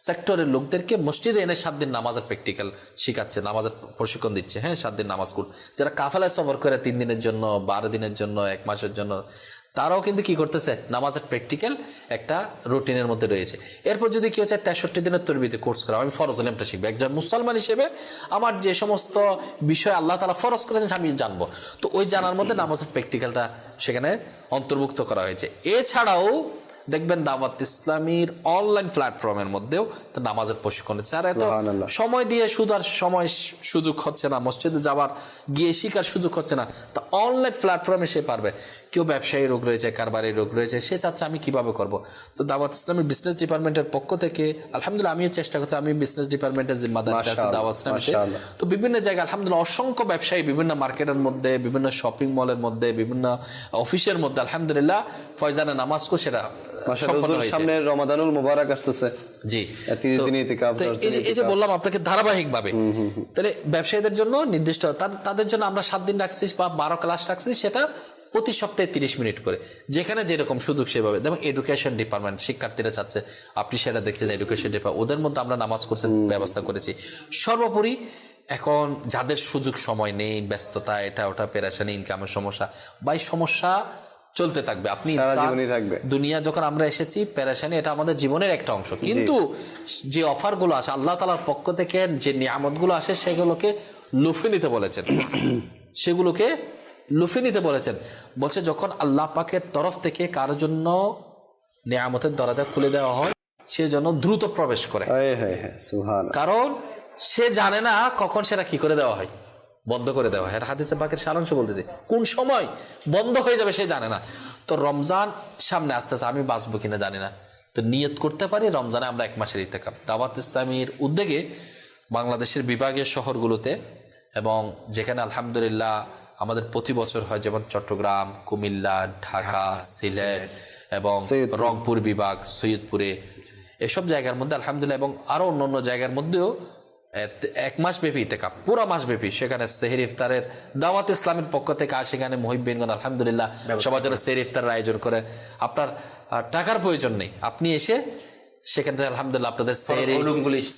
সেক্টরের লোকদেরকে মসজিদে এনে 7 দিন নামাজের প্র্যাকটিক্যাল শিখাচ্ছে, নামাজের প্রশিক্ষণ দিচ্ছে। হ্যাঁ, 7 দিন নামাজ কোর্স, যারা কাফেলায় সফর করে 3 দিনের জন্য, 12 দিনের জন্য, 1 মাসের জন্য, তারাও কিন্তু কি করতেছে, নামাজের প্র্যাকটিক্যাল একটা রুটিনের মধ্যে রয়েছে। এরপর যদি কেউ চায় 63 দিনের তরবিতে কোর্স করা, আমি ফরজ ইলমটা শিখবো, একজন মুসলমান হিসেবে আমার যে সমস্ত বিষয় আল্লাহ তাআলা ফরজ করেছেন আমি জানবো, তো ওই জানার মধ্যে নামাজের প্র্যাকটিক্যালটা সেখানে অন্তর্ভুক্ত করা হয়েছে। এছাড়াও দেখবেন দাওয়াত ইসলামীর অনলাইন প্ল্যাটফর্মের মধ্যেও নামাজের প্রশিক্ষণ হচ্ছে। আর এত সময় দিয়ে শুধু আর সময় সুযোগ হচ্ছে না, মসজিদে যাওয়ার গিয়ে শিকার সুযোগ হচ্ছে না, তো অনলাইন প্ল্যাটফর্মে সে পারবে। কেউ ব্যবসায়ী রোগ রয়েছে, কারবারি রোগ রয়েছে, সে চাচ্ছে আমি কিভাবে করব। তো দাওয়াত ইসলামের বিজনেস ডিপার্টমেন্টের পক্ষ থেকে আলহামদুলিল্লাহ আমিও চেষ্টা করছি, আমি বিজনেস ডিপার্টমেন্টের জিম্মাদার আছি দাওয়াত ইসলামীতে। তো বিভিন্ন জায়গায় আলহামদুলিল্লাহ অসংখ্য ব্যবসায়ী বিভিন্ন মার্কেটের মধ্যে, বিভিন্ন শপিং মলের মধ্যে, বিভিন্ন অফিসের মধ্যে আলহামদুলিল্লাহ ফয়জানে নামাজকে সেটা সামনে রমাদানুল মুবারক আসতেছে, জি 30 দিন ইতিকাফ। এই যে বললাম আপনাকে ধারাবাহিকভাবে, তাহলে ব্যবসায়ীদের জন্য নির্দিষ্ট তাদের জন্য আমরা 7 দিন রাখছি বা 12 ক্লাস রাখছি, সেটা প্রতি সপ্তাহে 30 মিনিট করে, যেখানে যেরকম সুযোগ সেভাবে। যেমন এডুকেশন ডিপার্টমেন্ট, শিক্ষার্থীরা চাচ্ছে, আপনি সেটা দেখছেন এডুকেশন ডিপার্টমেন্ট, ওদের মধ্যে আমরা নামাজ কোর্সের ব্যবস্থা করেছি। সর্বোপরি এখন যাদের সুযোগ সময় নেই, ব্যস্ততা, এটা ওটা, পেরেশানি, ইনকামের সমস্যা, বাই সমস্যা চলতে থাকবে, আপনি দুনিয়া যখন আমরা এসেছি পেরেশানি, এটা আমাদের জীবনের একটা অংশ, কিন্তু যে অফারগুলো আসে আল্লাহ তাআলার পক্ষ থেকে, যে নিয়ামতগুলো আসে সেগুলোকে লুফে নিতে বলেছেন, সেগুলোকে লুফে নিতে বলেছেন। বলছে যখন আল্লাহ পাকের তরফ থেকে কারো জন্য নিয়ামতের দরজা খুলে দেওয়া হয়, সে যেন দ্রুত প্রবেশ করে, কারণ সে জানে না কখন সেটা কি করে দেওয়া হয়, বন্ধ করে দেওয়া হয়। হাদিসে পাকের সারাংশ বলতেছে, কোন সময় বন্ধ হয়ে যাবে সে জানে না। তো রমজান সামনে আসতেছে, আমি বাঁচবো কিনা জানি না, তো নিয়ত করতে পারি রমজানে আমরা 1 মাসের ইতিকাফ। দাওয়াত ইসলামীর উদ্যোগে বাংলাদেশের বিভাগীয় শহরগুলোতে, এবং যেখানে আলহামদুলিল্লাহ আমাদের প্রতি বছর হয়, যেমন চট্টগ্রাম, কুমিল্লা, ঢাকা, সিলেট এবং রংপুর বিভাগ, সৈয়দপুরে, এসব জায়গার মধ্যে আলহামদুলিল্লাহ, এবং আরো অন্যান্য জায়গার মধ্যেও 1 মাস ব্যাপী ইতিকাফ, পুরো মাস ব্যাপী। সেখানে সেহরি ইফতারের দাওয়াত ইসলামের পক্ষ থেকে সেখানে মুহিব্বিনগণ আলহামদুলিল্লাহ সবার জন্য সেহরি ইফতারের আয়োজন করে। আপনার টাকার প্রয়োজন নেই, আপনি এসে সেখান থেকে আলহামদুলিল্লাহ আপনাদের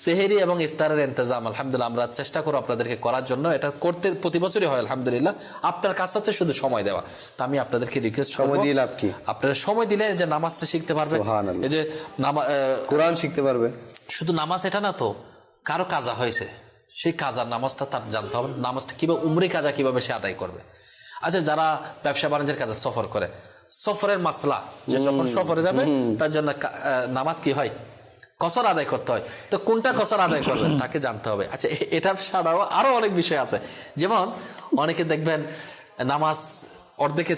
সেহরি এবং ইফতারের ইন্তজাম আলহামদুলিল্লাহ আমরা চেষ্টা করব আপনাদেরকে করার জন্য। এটা করতে প্রতি বছরই হয় আলহামদুলিল্লাহ। আপনার কাজ হচ্ছে শুধু সময় দেওয়া। তো আমি আপনাদেরকে রিকোয়েস্ট করব, সময় দিয়ে লাভ কি? আপনারা সময় দিলে যে নামাজটা শিখতে পারবে, এই যে কোরআন শিখতে পারবে। শুধু নামাজ এটা না তো, কারো কাজা হয়েছে, সেই কাজার নামাজটা তার জানতে হবে, নামাজটা কিভাবে উমরি কাজা কিভাবে সে আদায় করবে। আচ্ছা, যারা ব্যবসা বাণিজ্যের কাজে সফর করে, সফরের মাসলা, যে যখন সফরে যাবে তার জন্য নামাজ কি হয়, কসর আদায় করতে হয়, তো কোনটা কসর আদায় করবে তাকে জানতে হবে। আচ্ছা, এটা ছাড়াও আরো অনেক বিষয় আছে, যেমন অনেকে দেখবেন নামাজ অর্ধেক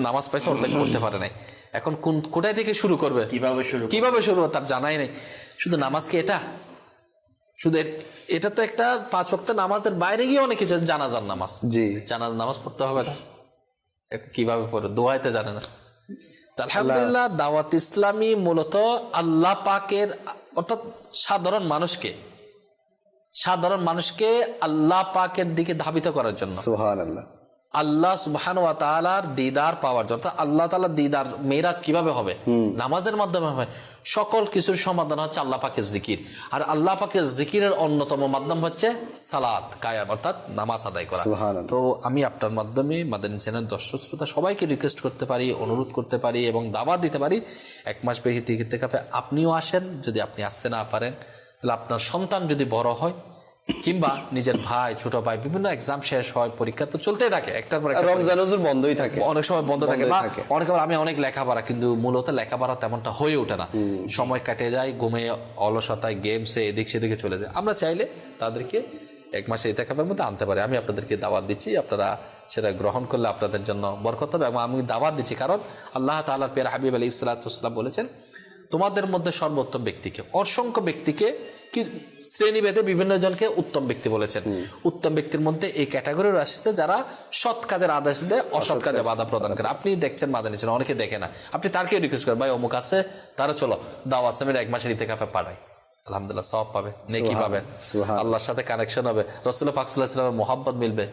নামাজ পাইছে, অর্ধেক করতে পারে নাই, এখন কোথায় থেকে শুরু করবে, কিভাবে শুরু তার জানাই নেই। শুধু নামাজ কি এটা? শুধু এটা তো একটা 5 ওয়াক্ত নামাজের বাইরে গিয়ে অনেক কিছু, জানাজার নামাজ, জানাজার নামাজ পড়তে হবে না, কিভাবে পড়ে, দোয়াইতে জানে না। আলহামদুলিল্লাহ দাওয়াত ইসলামী মূলত আল্লাহ পাকের, অর্থাৎ সাধারণ মানুষকে আল্লাহ পাকের দিকে ধাবিত করার জন্য, সুবহানাল্লাহ, আল্লাহ সুবহানাহু ওয়া তাআলার দিদার পাওয়ার জন্য। আল্লাহ তাআলার দিদার মেরাজ কিভাবে হবে? নামাজের মাধ্যমে হবে। সকল কিছুর সমাধান হচ্ছে আল্লাহ পাকের জিকির, আর আল্লাহ পাকের জিকিরের অন্যতম মাধ্যম হচ্ছে সালাত কায়াম, অর্থাৎ নামাজ আদায় করা। তো আমি আপনার মাধ্যমে মাদানী চ্যানেল দর্শক শ্রোতা সবাইকে রিকোয়েস্ট করতে পারি, অনুরোধ করতে পারি এবং দাওয়াত দিতে পারি, 1 মাস ব্যাপী ইতিকাফে আপনিও আসেন। যদি আপনি আসতে না পারেন, তাহলে আপনার সন্তান যদি বড় হয়, কিংবা নিজের ভাই, ছোট ভাই, বিভিন্ন এক্সাম শেষ হয়, পরীক্ষা তো চলতেই থাকে, একটার পর রমজান বন্ধই থাকে, অনেক সময় বন্ধ থাকে, বা অনেকবার আমি অনেক লেখাপড়া, কিন্তু মূলত লেখাপড়া তেমনটা হয়ে ওঠে না, সময় কাটে যায় ঘুমে, অলসতায়, গেমসে, এদিক সেদিকে চলে যায়। আমরা চাইলে তাদেরকে 1 মাসে ইতিকাফের মধ্যে আনতে পারি। আমি আপনাদেরকে দাওয়াত দিচ্ছি, আপনারা সেটা গ্রহণ করলে আপনাদের জন্য বরকত হবে। এবং আমি দাওয়াত দিচ্ছি কারণ আল্লাহ তাআলার প্রিয় হাবিব আলাইহিস সালাতু ওয়াস সালাম বলেছেন, তোমাদের মধ্যে সর্বোত্তম ব্যক্তিকে, অসংখ্য ব্যক্তিকে কি শ্রেণীভেদে বিভিন্ন জনকে উত্তম ব্যক্তি বলেছেন। উত্তম ব্যক্তির মধ্যে এই ক্যাটাগরির আসছে যারা সৎ কাজের আদেশ দেয়, অসৎ কাজে বাধা প্রদান করে। আপনি দেখছেন মাদানী চ্যানেল, অনেকে দেখে না, আপনি তারকে রিকোয়েস্ট করেন, ভাই অমুক আছে, তারা চলো দাওয়াত ইসলামের 1 মাসের ইতিকাফে পাঠাই, আলহামদুলিল্লাহ সওয়াব পাবে, নেকি পাবে, আল্লাহর সাথে কানেকশন হবে, রাসূল পাক সাল্লাল্লাহু আলাইহি ওয়াসাল্লামের মহব্বত মিলবে।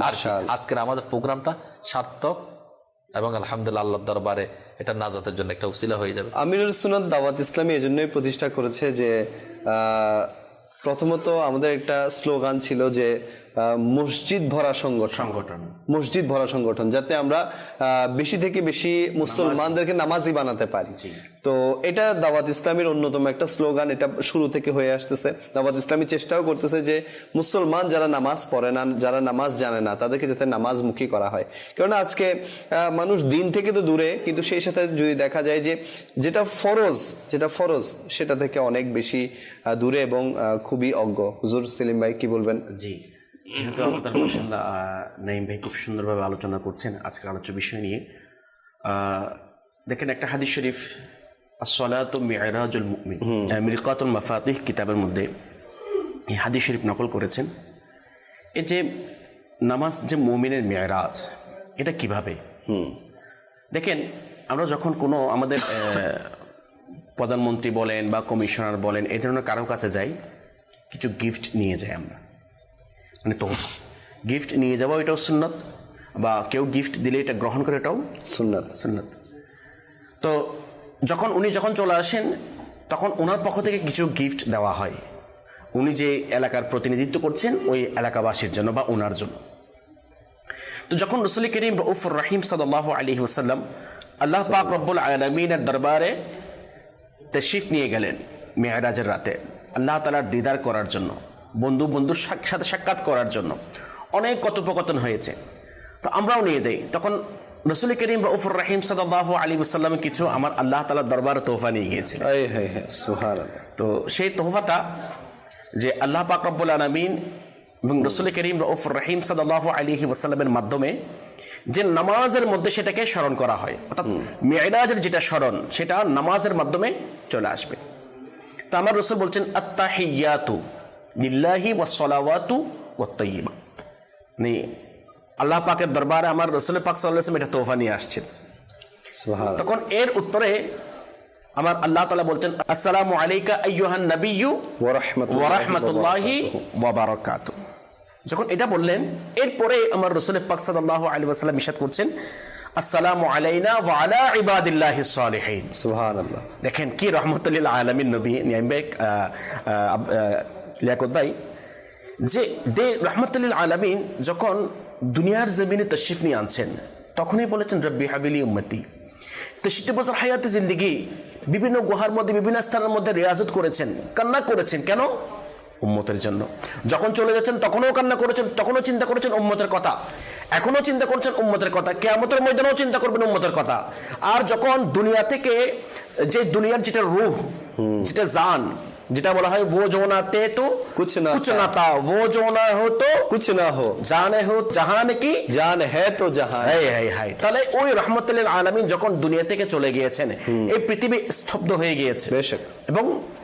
আর আজকের আমাদের প্রোগ্রামটা সার্থক এবং আলহামদুলিল্লাহ আল্লাহর দরবারে এটা নাজাতের জন্য একটা উসিলা হয়ে যাবে। আমিরুল সুন্নাত দাওয়াত ইসলামী এজন্যই প্রতিষ্ঠা করেছে যে প্রথমত আমাদের একটা স্লোগান ছিল যে মসজিদ ভরা সংগঠন, মসজিদ ভরা সংগঠন, যাতে আমরা বেশি থেকে বেশি মুসলমানদেরকে নামাজি বানাতে পারি। তো এটা দাওয়াত ইসলামীর অন্যতম একটা স্লোগান, এটা শুরু থেকে হয়ে আসতেছে। দাওয়াত ইসলামী চেষ্টাও করতেছে যে মুসলমান যারা নামাজ পড়ে না, যারা নামাজ জানে না, তাদেরকে যাতে নামাজমুখী করা হয়। কারণ আজকে মানুষ দিন থেকে তো দূরে, কিন্তু সেই সাথে যদি দেখা যায় যে যেটা ফরজ সেটা থেকে অনেক বেশি দূরে এবং খুবই অজ্ঞ। হুজুর সেলিম ভাই কি বলবেন? জি, যেহেতু আমাদের মাশাআল্লাহ নাঈম ভাই খুব সুন্দরভাবে আলোচনা করছেন আজকের আলোচ্য বিষয় নিয়ে। দেখেন, একটা হাদিস শরীফ as-salatu mi'rajul mu'min, মিরকাতুল মাফাতিহ কিতাবের মধ্যে এই হাদিস শরীফ নকল করেছেন। এই যে নামাজ যে মুমিনের মি'রাজ, এটা কিভাবে? দেখেন, আমরা যখন কোনো আমাদের প্রধানমন্ত্রী বলেন বা কমিশনার বলেন, এই ধরনের কারো কাছে যাই, কিছু গিফট নিয়ে যাই আমরা, মানে তো গিফট নিয়ে যাবো, এটাও সুন্নত, বা কেউ গিফট দিলে এটা গ্রহণ করে, এটাও সুন্নত। তো উনি যখন চলে আসেন, তখন ওনার পক্ষ থেকে কিছু গিফট দেওয়া হয়, উনি যে এলাকার প্রতিনিধিত্ব করছেন ওই এলাকাবাসীর জন্য বা ওনার জন্য। তো যখন রাসূল করিম রউফুর রহিম সাল্লাল্লাহু আলাইহি ওয়াসাল্লাম আল্লাহ পাক রব্বুল আলামিনের দরবারে তাশরিফ নিয়ে গেলেন মেরাজের রাতে, আল্লাহ তাআলার দিদার করার জন্য, বন্ধুর সাথে সাক্ষাৎ করার জন্য অনেক কথোপকথন হয়েছে। তো আমরাও নিয়ে যাই, তখন রাসূল করিম রউফুর রহিম সাল্লাল্লাহু আলাইহি ওয়াসাল্লাম কিছু আমার আল্লাহ তাআলার দরবারে তোহফা নিয়ে গিয়েছিলেন। সুবহানাল্লাহ। তো সেই তোহফাটা যে আল্লাহ পাক রব্বুল আলামিন এবং রাসূল করিম রউফুর রহিম সাল্লাল্লাহু আলাইহি ওয়াসাল্লামের মাধ্যমে যে নামাজের মধ্যে সেটাকে স্মরণ করা হয়, অর্থাৎ মি'রাজের যেটা স্মরণ, সেটা নামাজের মাধ্যমে চলে আসবে। তো আমার রাসূল বলছেন, আত্তাহিয়াতু লিল্লাহি ওয়াসসালাওয়াতু ওয়াত-তাইয়্যিবা, মানে আল্লাহ পাকের দরবারে আমার রাসূল পাক সাল্লাল্লাহু আলাইহি ওয়াসাল্লাম এটা তোহফা নিয়ে আসছেন। সুবহানাল্লাহ। তখন এর উত্তরে আমার আল্লাহ তাআলা বলছেন, আসসালামু আলাইকা আইয়ুহান নাবিয়্যু ওয়া ওয়া রাহমাতুল্লাহি ওয়া বারাকাতুহু। যখন এটা বললেন, এরপরে আমার রাসূল পাক সাল্লাল্লাহু আলাইহি ওয়াসাল্লাম ইরশাদ করছেন, আসসালামু আলাইনা ওয়া আলা ইবাদিল্লাহিস সালিহিন। সুবহানাল্লাহ। দেখেন কি রহমতুল লিল আলামিন নবী নিয়ামবেক লিয়াকত ভাই, যে রহমতুল লিল আলামিন যখন দুনিয়ার জমিনে তশরিফ নিয়ে আনছেন তখনই বলেছেন রব্বি হাবিলি উম্মতি। 63 বছর হায়াতে জিন্দেগি বিভিন্ন গুহার মধ্যে বিভিন্ন স্থানের মধ্যে রিয়াজত করেছেন, কান্না করেছেন, কেন? উম্মতের জন্য। যখন চলে যাচ্ছেন তখনও কান্না করেছেন, তখনও চিন্তা করেছেন উম্মতের কথা, এখনো চিন্তা করছেন উম্মতের কথা, কিয়ামতের ময়দানেও চিন্তা করবেন উম্মতের কথা। আর যখন দুনিয়া থেকে যে দুনিয়ার যেটা রূহ, যেটা জান, যেটা বলা হয় वो जो ना थे तो कुछ ना था, वो जो ना हो तो कुछ ना हो, জানে হো জাহান কি জান হ্যায় তো জাহান। হাই। তাহলে ওই রহমতুল লিল আলামিন যখন দুনিয়া থেকে চলে গিয়েছেন, এই পৃথিবী স্তব্ধ হয়ে গিয়েছে। বেশক। এবং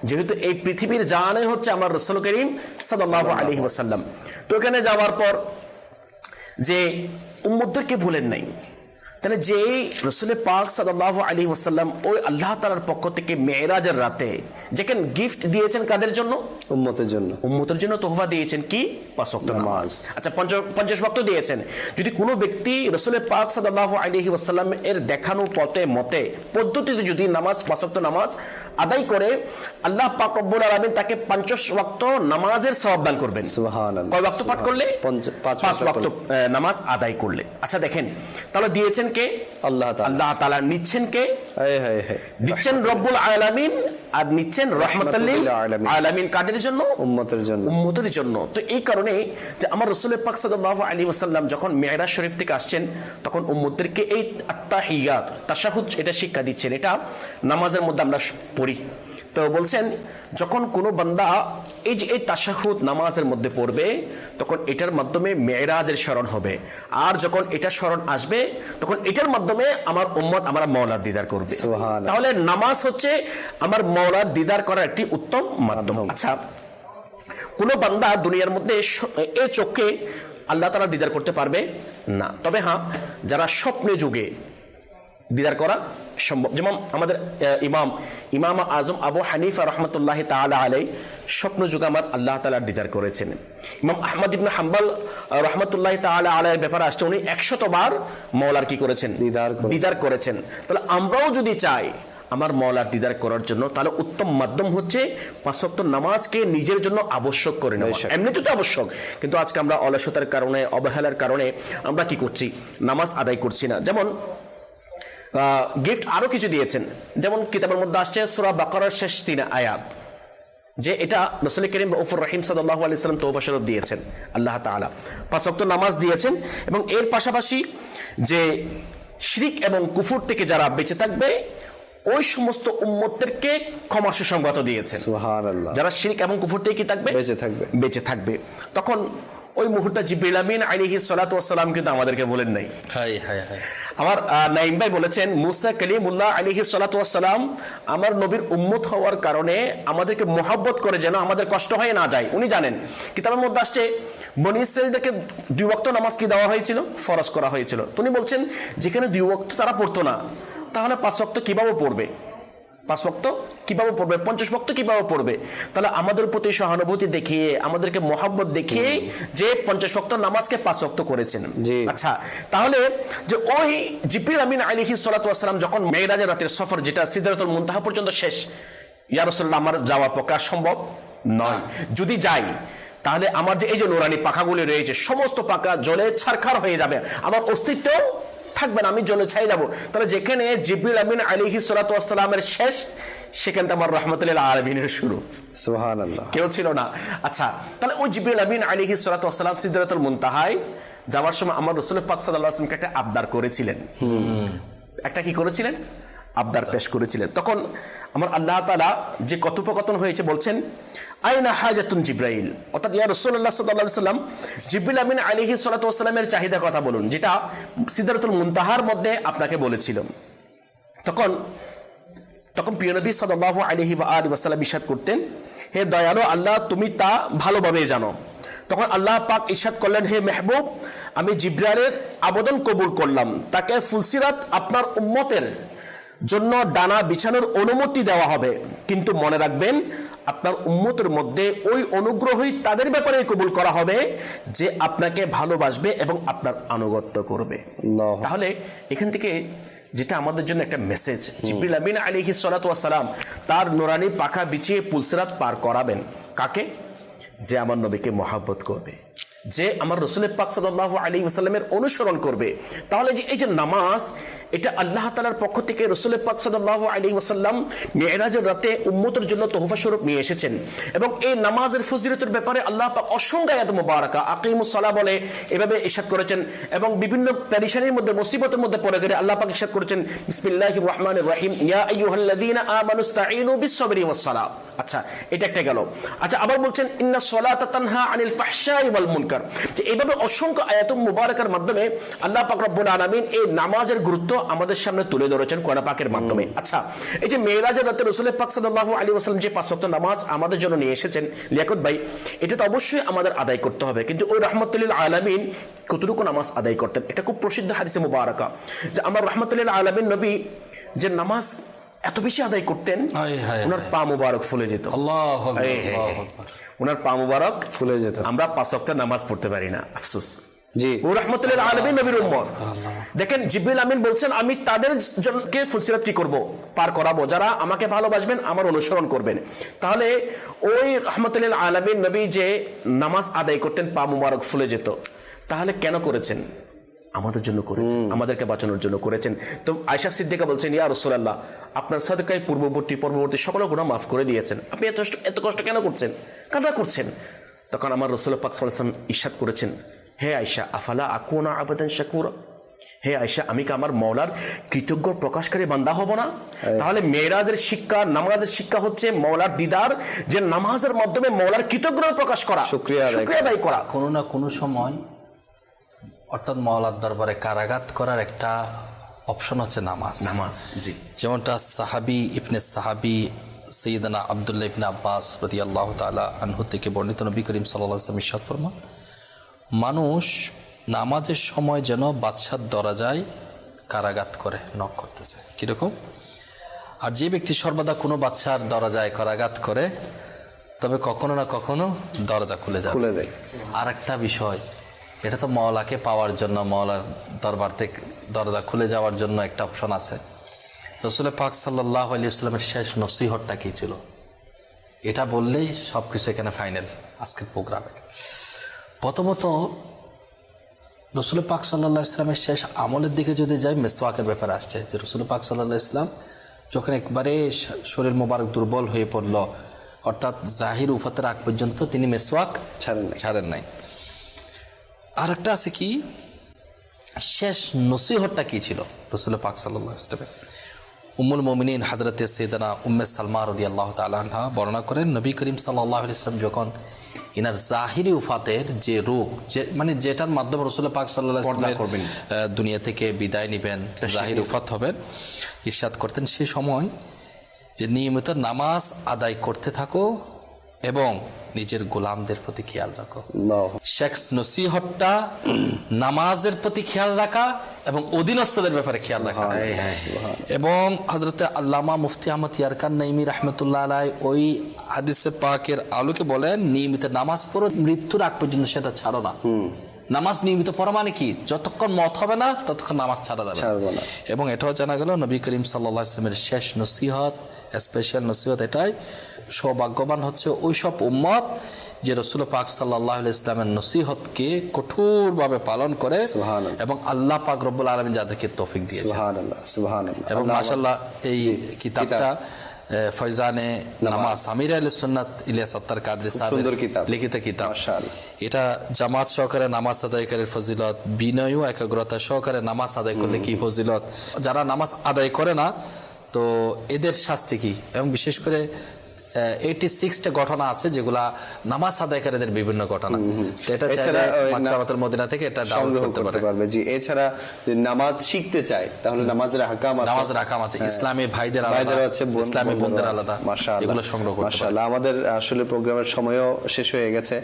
যেহেতু এই পৃথিবীর জানে হচ্ছে আমার রাসূল করিম সাল্লাল্লাহু আলাইহি ওয়াসাল্লাম, তো এখানে যাওয়ার পর যে উম্মতদেরকে ভুলেন নাই, তাহলে যে রাসূল পাক সাল্লাল্লাহু আলাইহি ওয়াসাল্লাম ওই আল্লাহ তাআলার পক্ষ থেকে মেরাজের রাতে যেখানে গিফট দিয়েছেন কাদের জন্য? উম্মতের জন্য। উম্মতের জন্য তোহফা দিয়েছেন কি? 5 ওয়াক্ত নামাজ। আচ্ছা, 50 ওয়াক্ত দিয়েছেন। যদি কোনো ব্যক্তি রাসূল পাক সাল্লাল্লাহু আলাইহি ওয়াসাল্লাম এর দেখানো মতে পদ্ধতিতে যদি 5 ওয়াক্ত নামাজ আদায় করে, আল্লাহ পাক রব্বুল আলামিন তাকে 50 ওয়াক্ত নামাজের সওয়াব দান করবেন। সুবহানাল্লাহ। কয় ওয়াক্ত পাঠ করলে? 5 ওয়াক্ত নামাজ আদায় করলে। আচ্ছা দেখেন, তাহলে দিয়েছেন কে? আল্লাহ তাআলা। আল্লাহ তাআলা। নিচ্ছেন কে? দিচ্ছেন রব্বুল আলামিন, আর নিচ্ছেন রাহমাতুল লিল আলামিন। কাদের জন্য? উম্মতের জন্য। উম্মতের জন্য। তো এই কারণে যে আমার রাসূল পাক সাল্লাল্লাহু আলাইহি ওয়াসাল্লাম যখন মিরাজ শরীফ থেকে আসছেন তখন উম্মতদেরকে এই আত্তাহিয়াত, তাশাহুদ এটা শিক্ষা দিচ্ছেন। এটা নামাজের মধ্যে আমরা পড়ি। তো বলছেন যখন কোনো বান্দা এই যে এই তাশাহুদ নামাজের মধ্যে পড়বে তখন এটার মাধ্যমে মেরাজের স্মরণ হবে, আর যখন এটা স্মরণ আসবে তখন এটার মাধ্যমে আমার উম্মত আমার মাওলার দিদার করবে। তাহলে নামাজ হচ্ছে আমার মাওলার দিদার করার একটি উত্তম মাধ্যম। আচ্ছা, কোনো বান্দা দুনিয়ার মধ্যে এই চোখে আল্লাহ তাআলা দিদার করতে পারবে না, তবে হ্যাঁ যারা স্বপ্নে যুগে দিদার করা সম্ভব। যেমন আমাদের ইমাম আজম আবু হানিফা রাহমাতুল্লাহি তাআলা আলাইহি স্বপ্ন যুগে আমার আল্লাহ তাআলার দিদার করেছেন। ইমাম আহমদ ইবনে হাম্বল রাহমাতুল্লাহি তাআলা আলাইহির ব্যাপারে আসছে, উনি 100 বার মাওলার কি করেছেন? দিদার করেছেন। তাহলে আমরাও যদি চাই আমার মাওলার দিদার করার জন্য, তাহলে উত্তম মাধ্যম হচ্ছে 5 ওয়াক্ত নামাজকে নিজের জন্য আবশ্যক করে নেওয়া। এমনিতে তো আবশ্যক, কিন্তু আজকে আমরা অলসতার কারণে, অবহেলার কারণে আমরা কি করছি? নামাজ আদায় করছি না। যেমন গিফট আরো কিছু দিয়েছেন, যেমন কিতাবের মধ্যে আসছে সূরা বাকারার শেষ 3 আয়াত, যে এটা রাসূল করিম রাউফুর রহিম সাল্লাল্লাহু আলাইহি ওয়াসাল্লাম তওবা শরীফ দিয়েছেন আল্লাহ তাআলা, 5 ওয়াক্ত নামাজ দিয়েছেন। এবং এর পাশাপাশি যে শিরক এবং কুফর থেকে যারা বেঁচে থাকবে ওই সমস্ত উম্মতদেরকে ক্ষমা সুসংবাদ দিয়েছেন। সুবহানাল্লাহ। যারা শিরক এবং কুফর থেকে কি থাকবে? বেঁচে থাকবে। তখন ওই মুহূর্তে জিবরিল আমিন আলাইহিস সালাতু ওয়াস সালাম কিন্তু আমাদেরকে বলেন নাই। আমার নাইম ভাই বলেছেন মুসা কালিমুল্লাহ আলাইহিস সালাতু ওয়াস সালাম আমার নবীর উম্মত হওয়ার কারণে আমাদেরকে মহব্বত করে যেন আমাদের কষ্ট হয়ে না যায় উনি জানেন। কিতাবের মধ্যে আসছে বনী ইসরাঈলদেরকে 2 ওয়াক্ত নামাজ কি দেওয়া হয়েছিল? ফরজ করা হয়েছিল। উনি বলছেন যেখানে 2 ওয়াক্ত তারা পড়তো না, তাহলে 5 ওয়াক্ত কিভাবে পড়বে? 5 ওয়াক্ত কিভাবে পড়বে? 50 ওয়াক্ত কিভাবে পড়বে? তাহলে আমাদের প্রতি সহানুভূতি দেখিয়ে, আমাদেরকে মহব্বত দেখিয়ে যে 50 ওয়াক্ত নামাজকে 5 ওয়াক্ত করেছেন। আচ্ছা, তাহলে যে ওই জিবরিল আমিন আলাইহিস সালাতু ওয়াস সালাম যখন মেরাজের রাতের সফর, যেটা সিদরাতুল মুনতাহা পর্যন্ত শেষ, ইয়া রাসূলুল্লাহ আমার যাওয়া পক্ষে সম্ভব নয়, যদি যাই তাহলে আমার যে এই যে নুরানি পাখাগুলি রয়েছে সমস্ত পাখা জ্বলে ছারখার হয়ে যাবে, আমার অস্তিত্ব থাকবে না, আমি জ্বলে ছাই যাবো। তাহলে যেখানে জিবরিল আমিন আলাইহিস সালাতু ওয়াস সালামের শেষ, সেখানে আমার রাহমাতুল লিল আলামিনের শুরু। সুবহানাল্লাহ। কেউ ছিল না। আচ্ছা, তাহলে ওই জিবরিল আমিন আলাইহিস সালাতু ওয়াস সালাম সিদরাতুল মুনতাহায় যাওয়ার সময় আমার রাসূল পাক সাল্লাল্লাহু আলাইহি ওয়াসাল্লামকে একটা আবদার করেছিলেন। একটা কি করেছিলেন? আবদার পেশ করেছিলেন। তখন আমার আল্লাহ তাআলা যে কথোপকথন হয়েছে বলছেন আইনা হাজাতুন জিবরাইল, অর্থাৎ ইয়া রাসূলুল্লাহ সাল্লাল্লাহু আলাইহি ওয়াসাল্লাম জিবরিল আমিন আলাইহিস সালাতু ওয়াস সালামের চাহিদা কথা বলুন, যেটা সিদরাতুল মুনতাহার মধ্যে আপনাকে বলেছিলাম। তখন তখন প্রিয় নবী সাল্লাল্লাহু আলাইহি ওয়াসাল্লাম ইরশাদ করতেন, হে দয়ালু আল্লাহ, তুমি তা ভালোভাবে জানো। তখন আল্লাহ পাক ইরশাদ করলেন, হে মেহবুব, আমি জিবরাইলের আবেদন কবুল করলাম, তাকে ফুলসিরাত আপনার উম্মতের জন্য ডানা বিছানোর অনুমতি দেওয়া হবে, কিন্তু মনে রাখবেন আপনার উম্মতের মধ্যে ওই অনুগ্রহই তাদের ব্যাপারে কবুল করা হবে যে আপনাকে ভালোবাসবে এবং আপনার আনুগত্য করবে। তাহলে এখান থেকে যেটা আমাদের জন্য একটা মেসেজ, জিবরিল আমিন আলাইহিস সালাতু ওয়াস সালাম তার নুরানি পাখা বিছিয়ে পুলসিরাত পার করাবেন কাকে? যে আমার নবীকে মহব্বত করবে, যে আমার রাসূল পাক সাল্লাল্লাহু আলাইহি ওয়াসাল্লামের অনুসরণ করবে। তাহলে যে এই যে নামাজ, এটা আল্লাহ তাআলার পক্ষ থেকে রাসূল পাক সাল্লাল্লাহু আলাইহি ওয়াসাল্লাম মিরাজের রাতে উম্মতের জন্য তোহফা স্বরূপ নিয়ে এসেছেন। এবং এই নামাজের ফজিলতের ব্যাপারে আল্লাহ পাক অসংখ্য আয়াত মুবারাকা আকিমুস সালাহ বলে এভাবে ইরশাদ করেছেন, এবং বিভিন্ন পেরেশানির মধ্যে মুসিবতের মধ্যে পড়ে গেলে আল্লাহ পাক ইরশাদ করেছেন, বিসমিল্লাহির রহমানির রহিম, ইয়া আইয়ুহাল্লাযীনা আমানুস্তাঈনু বিস-সাবরি ওয়াস-সালাহ। আচ্ছা, এটা একটা গেল। আচ্ছা, আবার বলছেন ইন্নাস সালাতা তানহা আনিল ফাহশাই ওয়াল মুনকার। যে এইভাবে অসংখ্য আয়াত মুবারাকার মাধ্যমে আল্লাহ পাক রব্বুল আলামিন এই নামাজের গুরুত্ব আমাদের সামনে তুলে ধরেছেন কোরআন পাকের মাধ্যমে। আচ্ছা, এই যে মেরাজের রাতে রাসূল পাক সাল্লাল্লাহু আলাইহি ওয়াসাল্লাম যে 5 ওয়াক্ত নামাজ আমাদের জন্য নিয়ে এসেছেন, লিয়াকত ভাই, এটা তো অবশ্যই আমাদের আদায় করতে হবে। কিন্তু ওই রাহমাতুল আলামিন কতটুকু নামাজ আদায় করতেন? এটা খুব প্রসিদ্ধ হাদিসে মুবারাকা যে আমার রাহমাতুল আলামিন নবী যে নামাজ এত বেশি আদায় করতেন, ওনার পা মুবারক ফুলে যেত। আল্লাহু আকবার। ওনার পা মুবারক ফুলে যেত। আমরা 5 ওয়াক্ত নামাজ পড়তে পারি না, আফসোস। জি, ও রাহমাতুল আলামিন নবীর উম্মত। দেখেন জিবরিল আমিন বলছেন, আমি তাদের জনকে ফুলসিরাত কি করব? পার করাবো, যারা আমাকে ভালোবাসবেন, আমার অনুসরণ করবেন। তাহলে ওই রাহমাতুল আলামিন নবী যে নামাজ আদায় করতেন, পা মুবারক ফুলে যেত, তাহলে কেন করেছেন? আমাদের জন্য করেছেন, আমাদেরকে বাঁচানোর জন্য করেছেন। তো আয়েশা সিদ্দিকা বলছেন, ইয়া রাসূলুল্লাহ, আপনার সাদকায় পূর্ববর্তী সকল গুনাহ মাফ করে দিয়েছেন, আপনি এত কষ্ট কেন করছেন, কাদা করছেন? তখন আমার রাসূল পাক সাল্লাল্লাহু আলাইহি ওয়াসাল্লাম ইরশাদ করেছেন, হে আয়েশা, আফালা আকুনা আবাদান শাকুরা, হে আয়েশা, আমি কি আমার মওলার কৃতজ্ঞ প্রকাশকারী বান্দা হব না? তাহলে মেরাজের শিক্ষা, নামাজের শিক্ষা হচ্ছে মওলার দিদার, যে নামাজের মাধ্যমে মওলার কৃতজ্ঞতা প্রকাশ করা, শুকরিয়া আদায় করা। কোনো না কোনো সময় অর্থাৎ মওলার দরবারে কারাগাত করার একটা অপশন হচ্ছে নামাজ। জি, যেমনটা ইবনে সাহাবী সৈয়দনা আব্দুল্লাহ ইবনে আব্বাস রাদিয়াল্লাহু তাআলা আনহু থেকে বর্ণিত, নবী করিম সাল্লাল্লাহু আলাইহি ওয়াসাল্লাম ইরশাদ ফরমান, মানুষ নামাজের সময় যেন বাদশার দরজায় কারাগাত করে নক করতেছে, কিরকম? আর যে ব্যক্তি সর্বদা কোনো বাদশার দরজায় কারাগাত করে, তবে কখনো না কখনো দরজা খুলে দেয়। আর একটা বিষয়, এটা তো মওলাকে পাওয়ার জন্য, মওলার দরবার থেকে দরজা খুলে যাওয়ার জন্য একটা অপশন আছে। রাসূল পাক সাল্লাল্লাহু আলাইহি ওয়াসাল্লামের শেষ নসিহতটা কি ছিল? এটা বললেই সব কিছু এখানে ফাইনাল আজকের প্রোগ্রামের। প্রথমত রাসূল পাক সাল্লাল্লাহু আলাইহি ওয়াসাল্লামের শেষ আমলের দিকে যদি যাই, মেসওয়াকের ব্যাপারে আসছে যে রাসূল পাক সাল্লাল্লাহু আলাইহি ওয়াসাল্লাম যখন একবারে শরীর মোবারক দুর্বল হয়ে পড়ল, অর্থাৎ জাহির উফাতের আগ পর্যন্ত তিনি মেসওয়াক ছাড়েন নাই। আর একটা আছে কি, শেষ নসিহতটা কি ছিল রাসূল পাক সাল্লাল্লাহু আলাইহি ওয়াসাল্লাম? উম্মুল মুমিনিন হযরতে সাইয়েদানা উম্মে সালমা রাদিয়াল্লাহু তাআলা আনহা বর্ণনা করেন, নবী করিম সাল্লাল্লাহু আলাইহি ওয়াসাল্লাম যখন ইনার জাহিরি উফাতের যে রোগ, যে মানে যেটার মাধ্যমে রাসূল পাক সাল্লাল্লাহু আলাইহি ওয়াসাল্লাম দুনিয়া থেকে বিদায় নেবেন, জাহিরি উফাত হবেন, ইরশাদ করতেন সেই সময় যে নিয়মিত নামাজ আদায় করতে থাকো এবং নিজের গোলামদের প্রতি খেয়াল রাখো। শেষ নসিহতটা নামাজের প্রতি খেয়াল রাখা এবং অধীনস্থদের ব্যাপারে খেয়াল রাখা। এবং হযরতে আল্লামা মুফতি আহমদ ইয়ারকান নাইমি রাহমাতুল্লাহ আলাইহি ওই হাদিসে পাকের আলোকে বলেন, নিয়মিত নামাজ পড়ো, মৃত্যুর আগ পর্যন্ত সেটা ছাড়ো না। নামাজ নিয়মিত পড়া মানে কি, যতক্ষণ মত হবে না ততক্ষণ নামাজ ছাড়া যাবে না। এবং এটাও জানা গেল নবী করিম সাল্লাল্লাহু আলাইহি ওয়াসাল্লামের শেষ নসিহত, স্পেশাল নসিহত এটাই, সৌভাগ্যবান হচ্ছে ওই সব উম্মত যে রাসূল পাক সাল্লাল্লাহু আলাইহি ওয়াসাল্লামের নসিহতকে কঠোরভাবে পালন করে এবং আল্লাহ পাক রব্বুল আলামিন যাদেরকে তৌফিক দিয়েছেন। সুবহানাল্লাহ, সুবহানাল্লাহ। এবং মাশাআল্লাহ এই কিতাবটা ফয়জানে নামাজ আমির আহলে সুন্নাত ইলিয়াস আত্তার কাদরি সাহেবের লিখিত কিতাব। এটা জামাত সহকারে নামাজ আদায়কারীর ফজিলত, বিনয় ও একাগ্রতা সহকারে নামাজ আদায় করলে কি ফজিলত, যারা নামাজ আদায় করে না তো এদের শাস্তি কি, এবং বিশেষ করে 86টা ঘটনা আছে যেগুলা নামাজ আদায়কারীদের বিভিন্ন ঘটনা। তো এটা চাইলে মাকতাবাতুল মদিনা থেকে এটা ডাউনলোড করতে পারবে। জি, এছাড়া নামাজ শিখতে চায় তাহলে নামাজের আহকাম আছে, নামাজের আহকাম আছে, ইসলামী ভাইদের আলাদা, ইসলামী বোনদের আলাদা, মাশাআল্লাহ এগুলো সংগ্রহ করতে পারবে। মাশাআল্লাহ। আমাদের আসলে প্রোগ্রামের সময়ও শেষ হয়ে গেছে।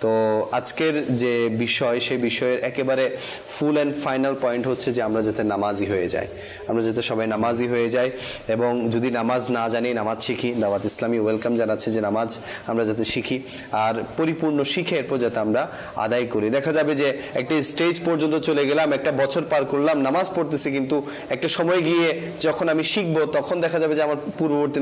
তো আজকের যে বিষয়, সেই বিষয়ের একেবারে ফুল অ্যান্ড ফাইনাল পয়েন্ট হচ্ছে যে আমরা যাতে নামাজি হয়ে যাই, আমরা যাতে সবাই নামাজি হয়ে যাই, এবং যদি নামাজ না জানি নামাজ শিখি। দাওয়াত ইসলামী ওয়েলকাম জানাচ্ছে যে নামাজ আমরা যাতে শিখি আর পরিপূর্ণ শিখে এরপর যাতে আমরা আদায় করি। দেখা যাবে যে একটা স্টেজ পর্যন্ত চলে গেলাম, একটা বছর পার করলাম, নামাজ পড়তেছি, কিন্তু একটা সময় গিয়ে যখন আমি শিখবো তখন দেখা যাবে যে আমার পূর্ববর্তী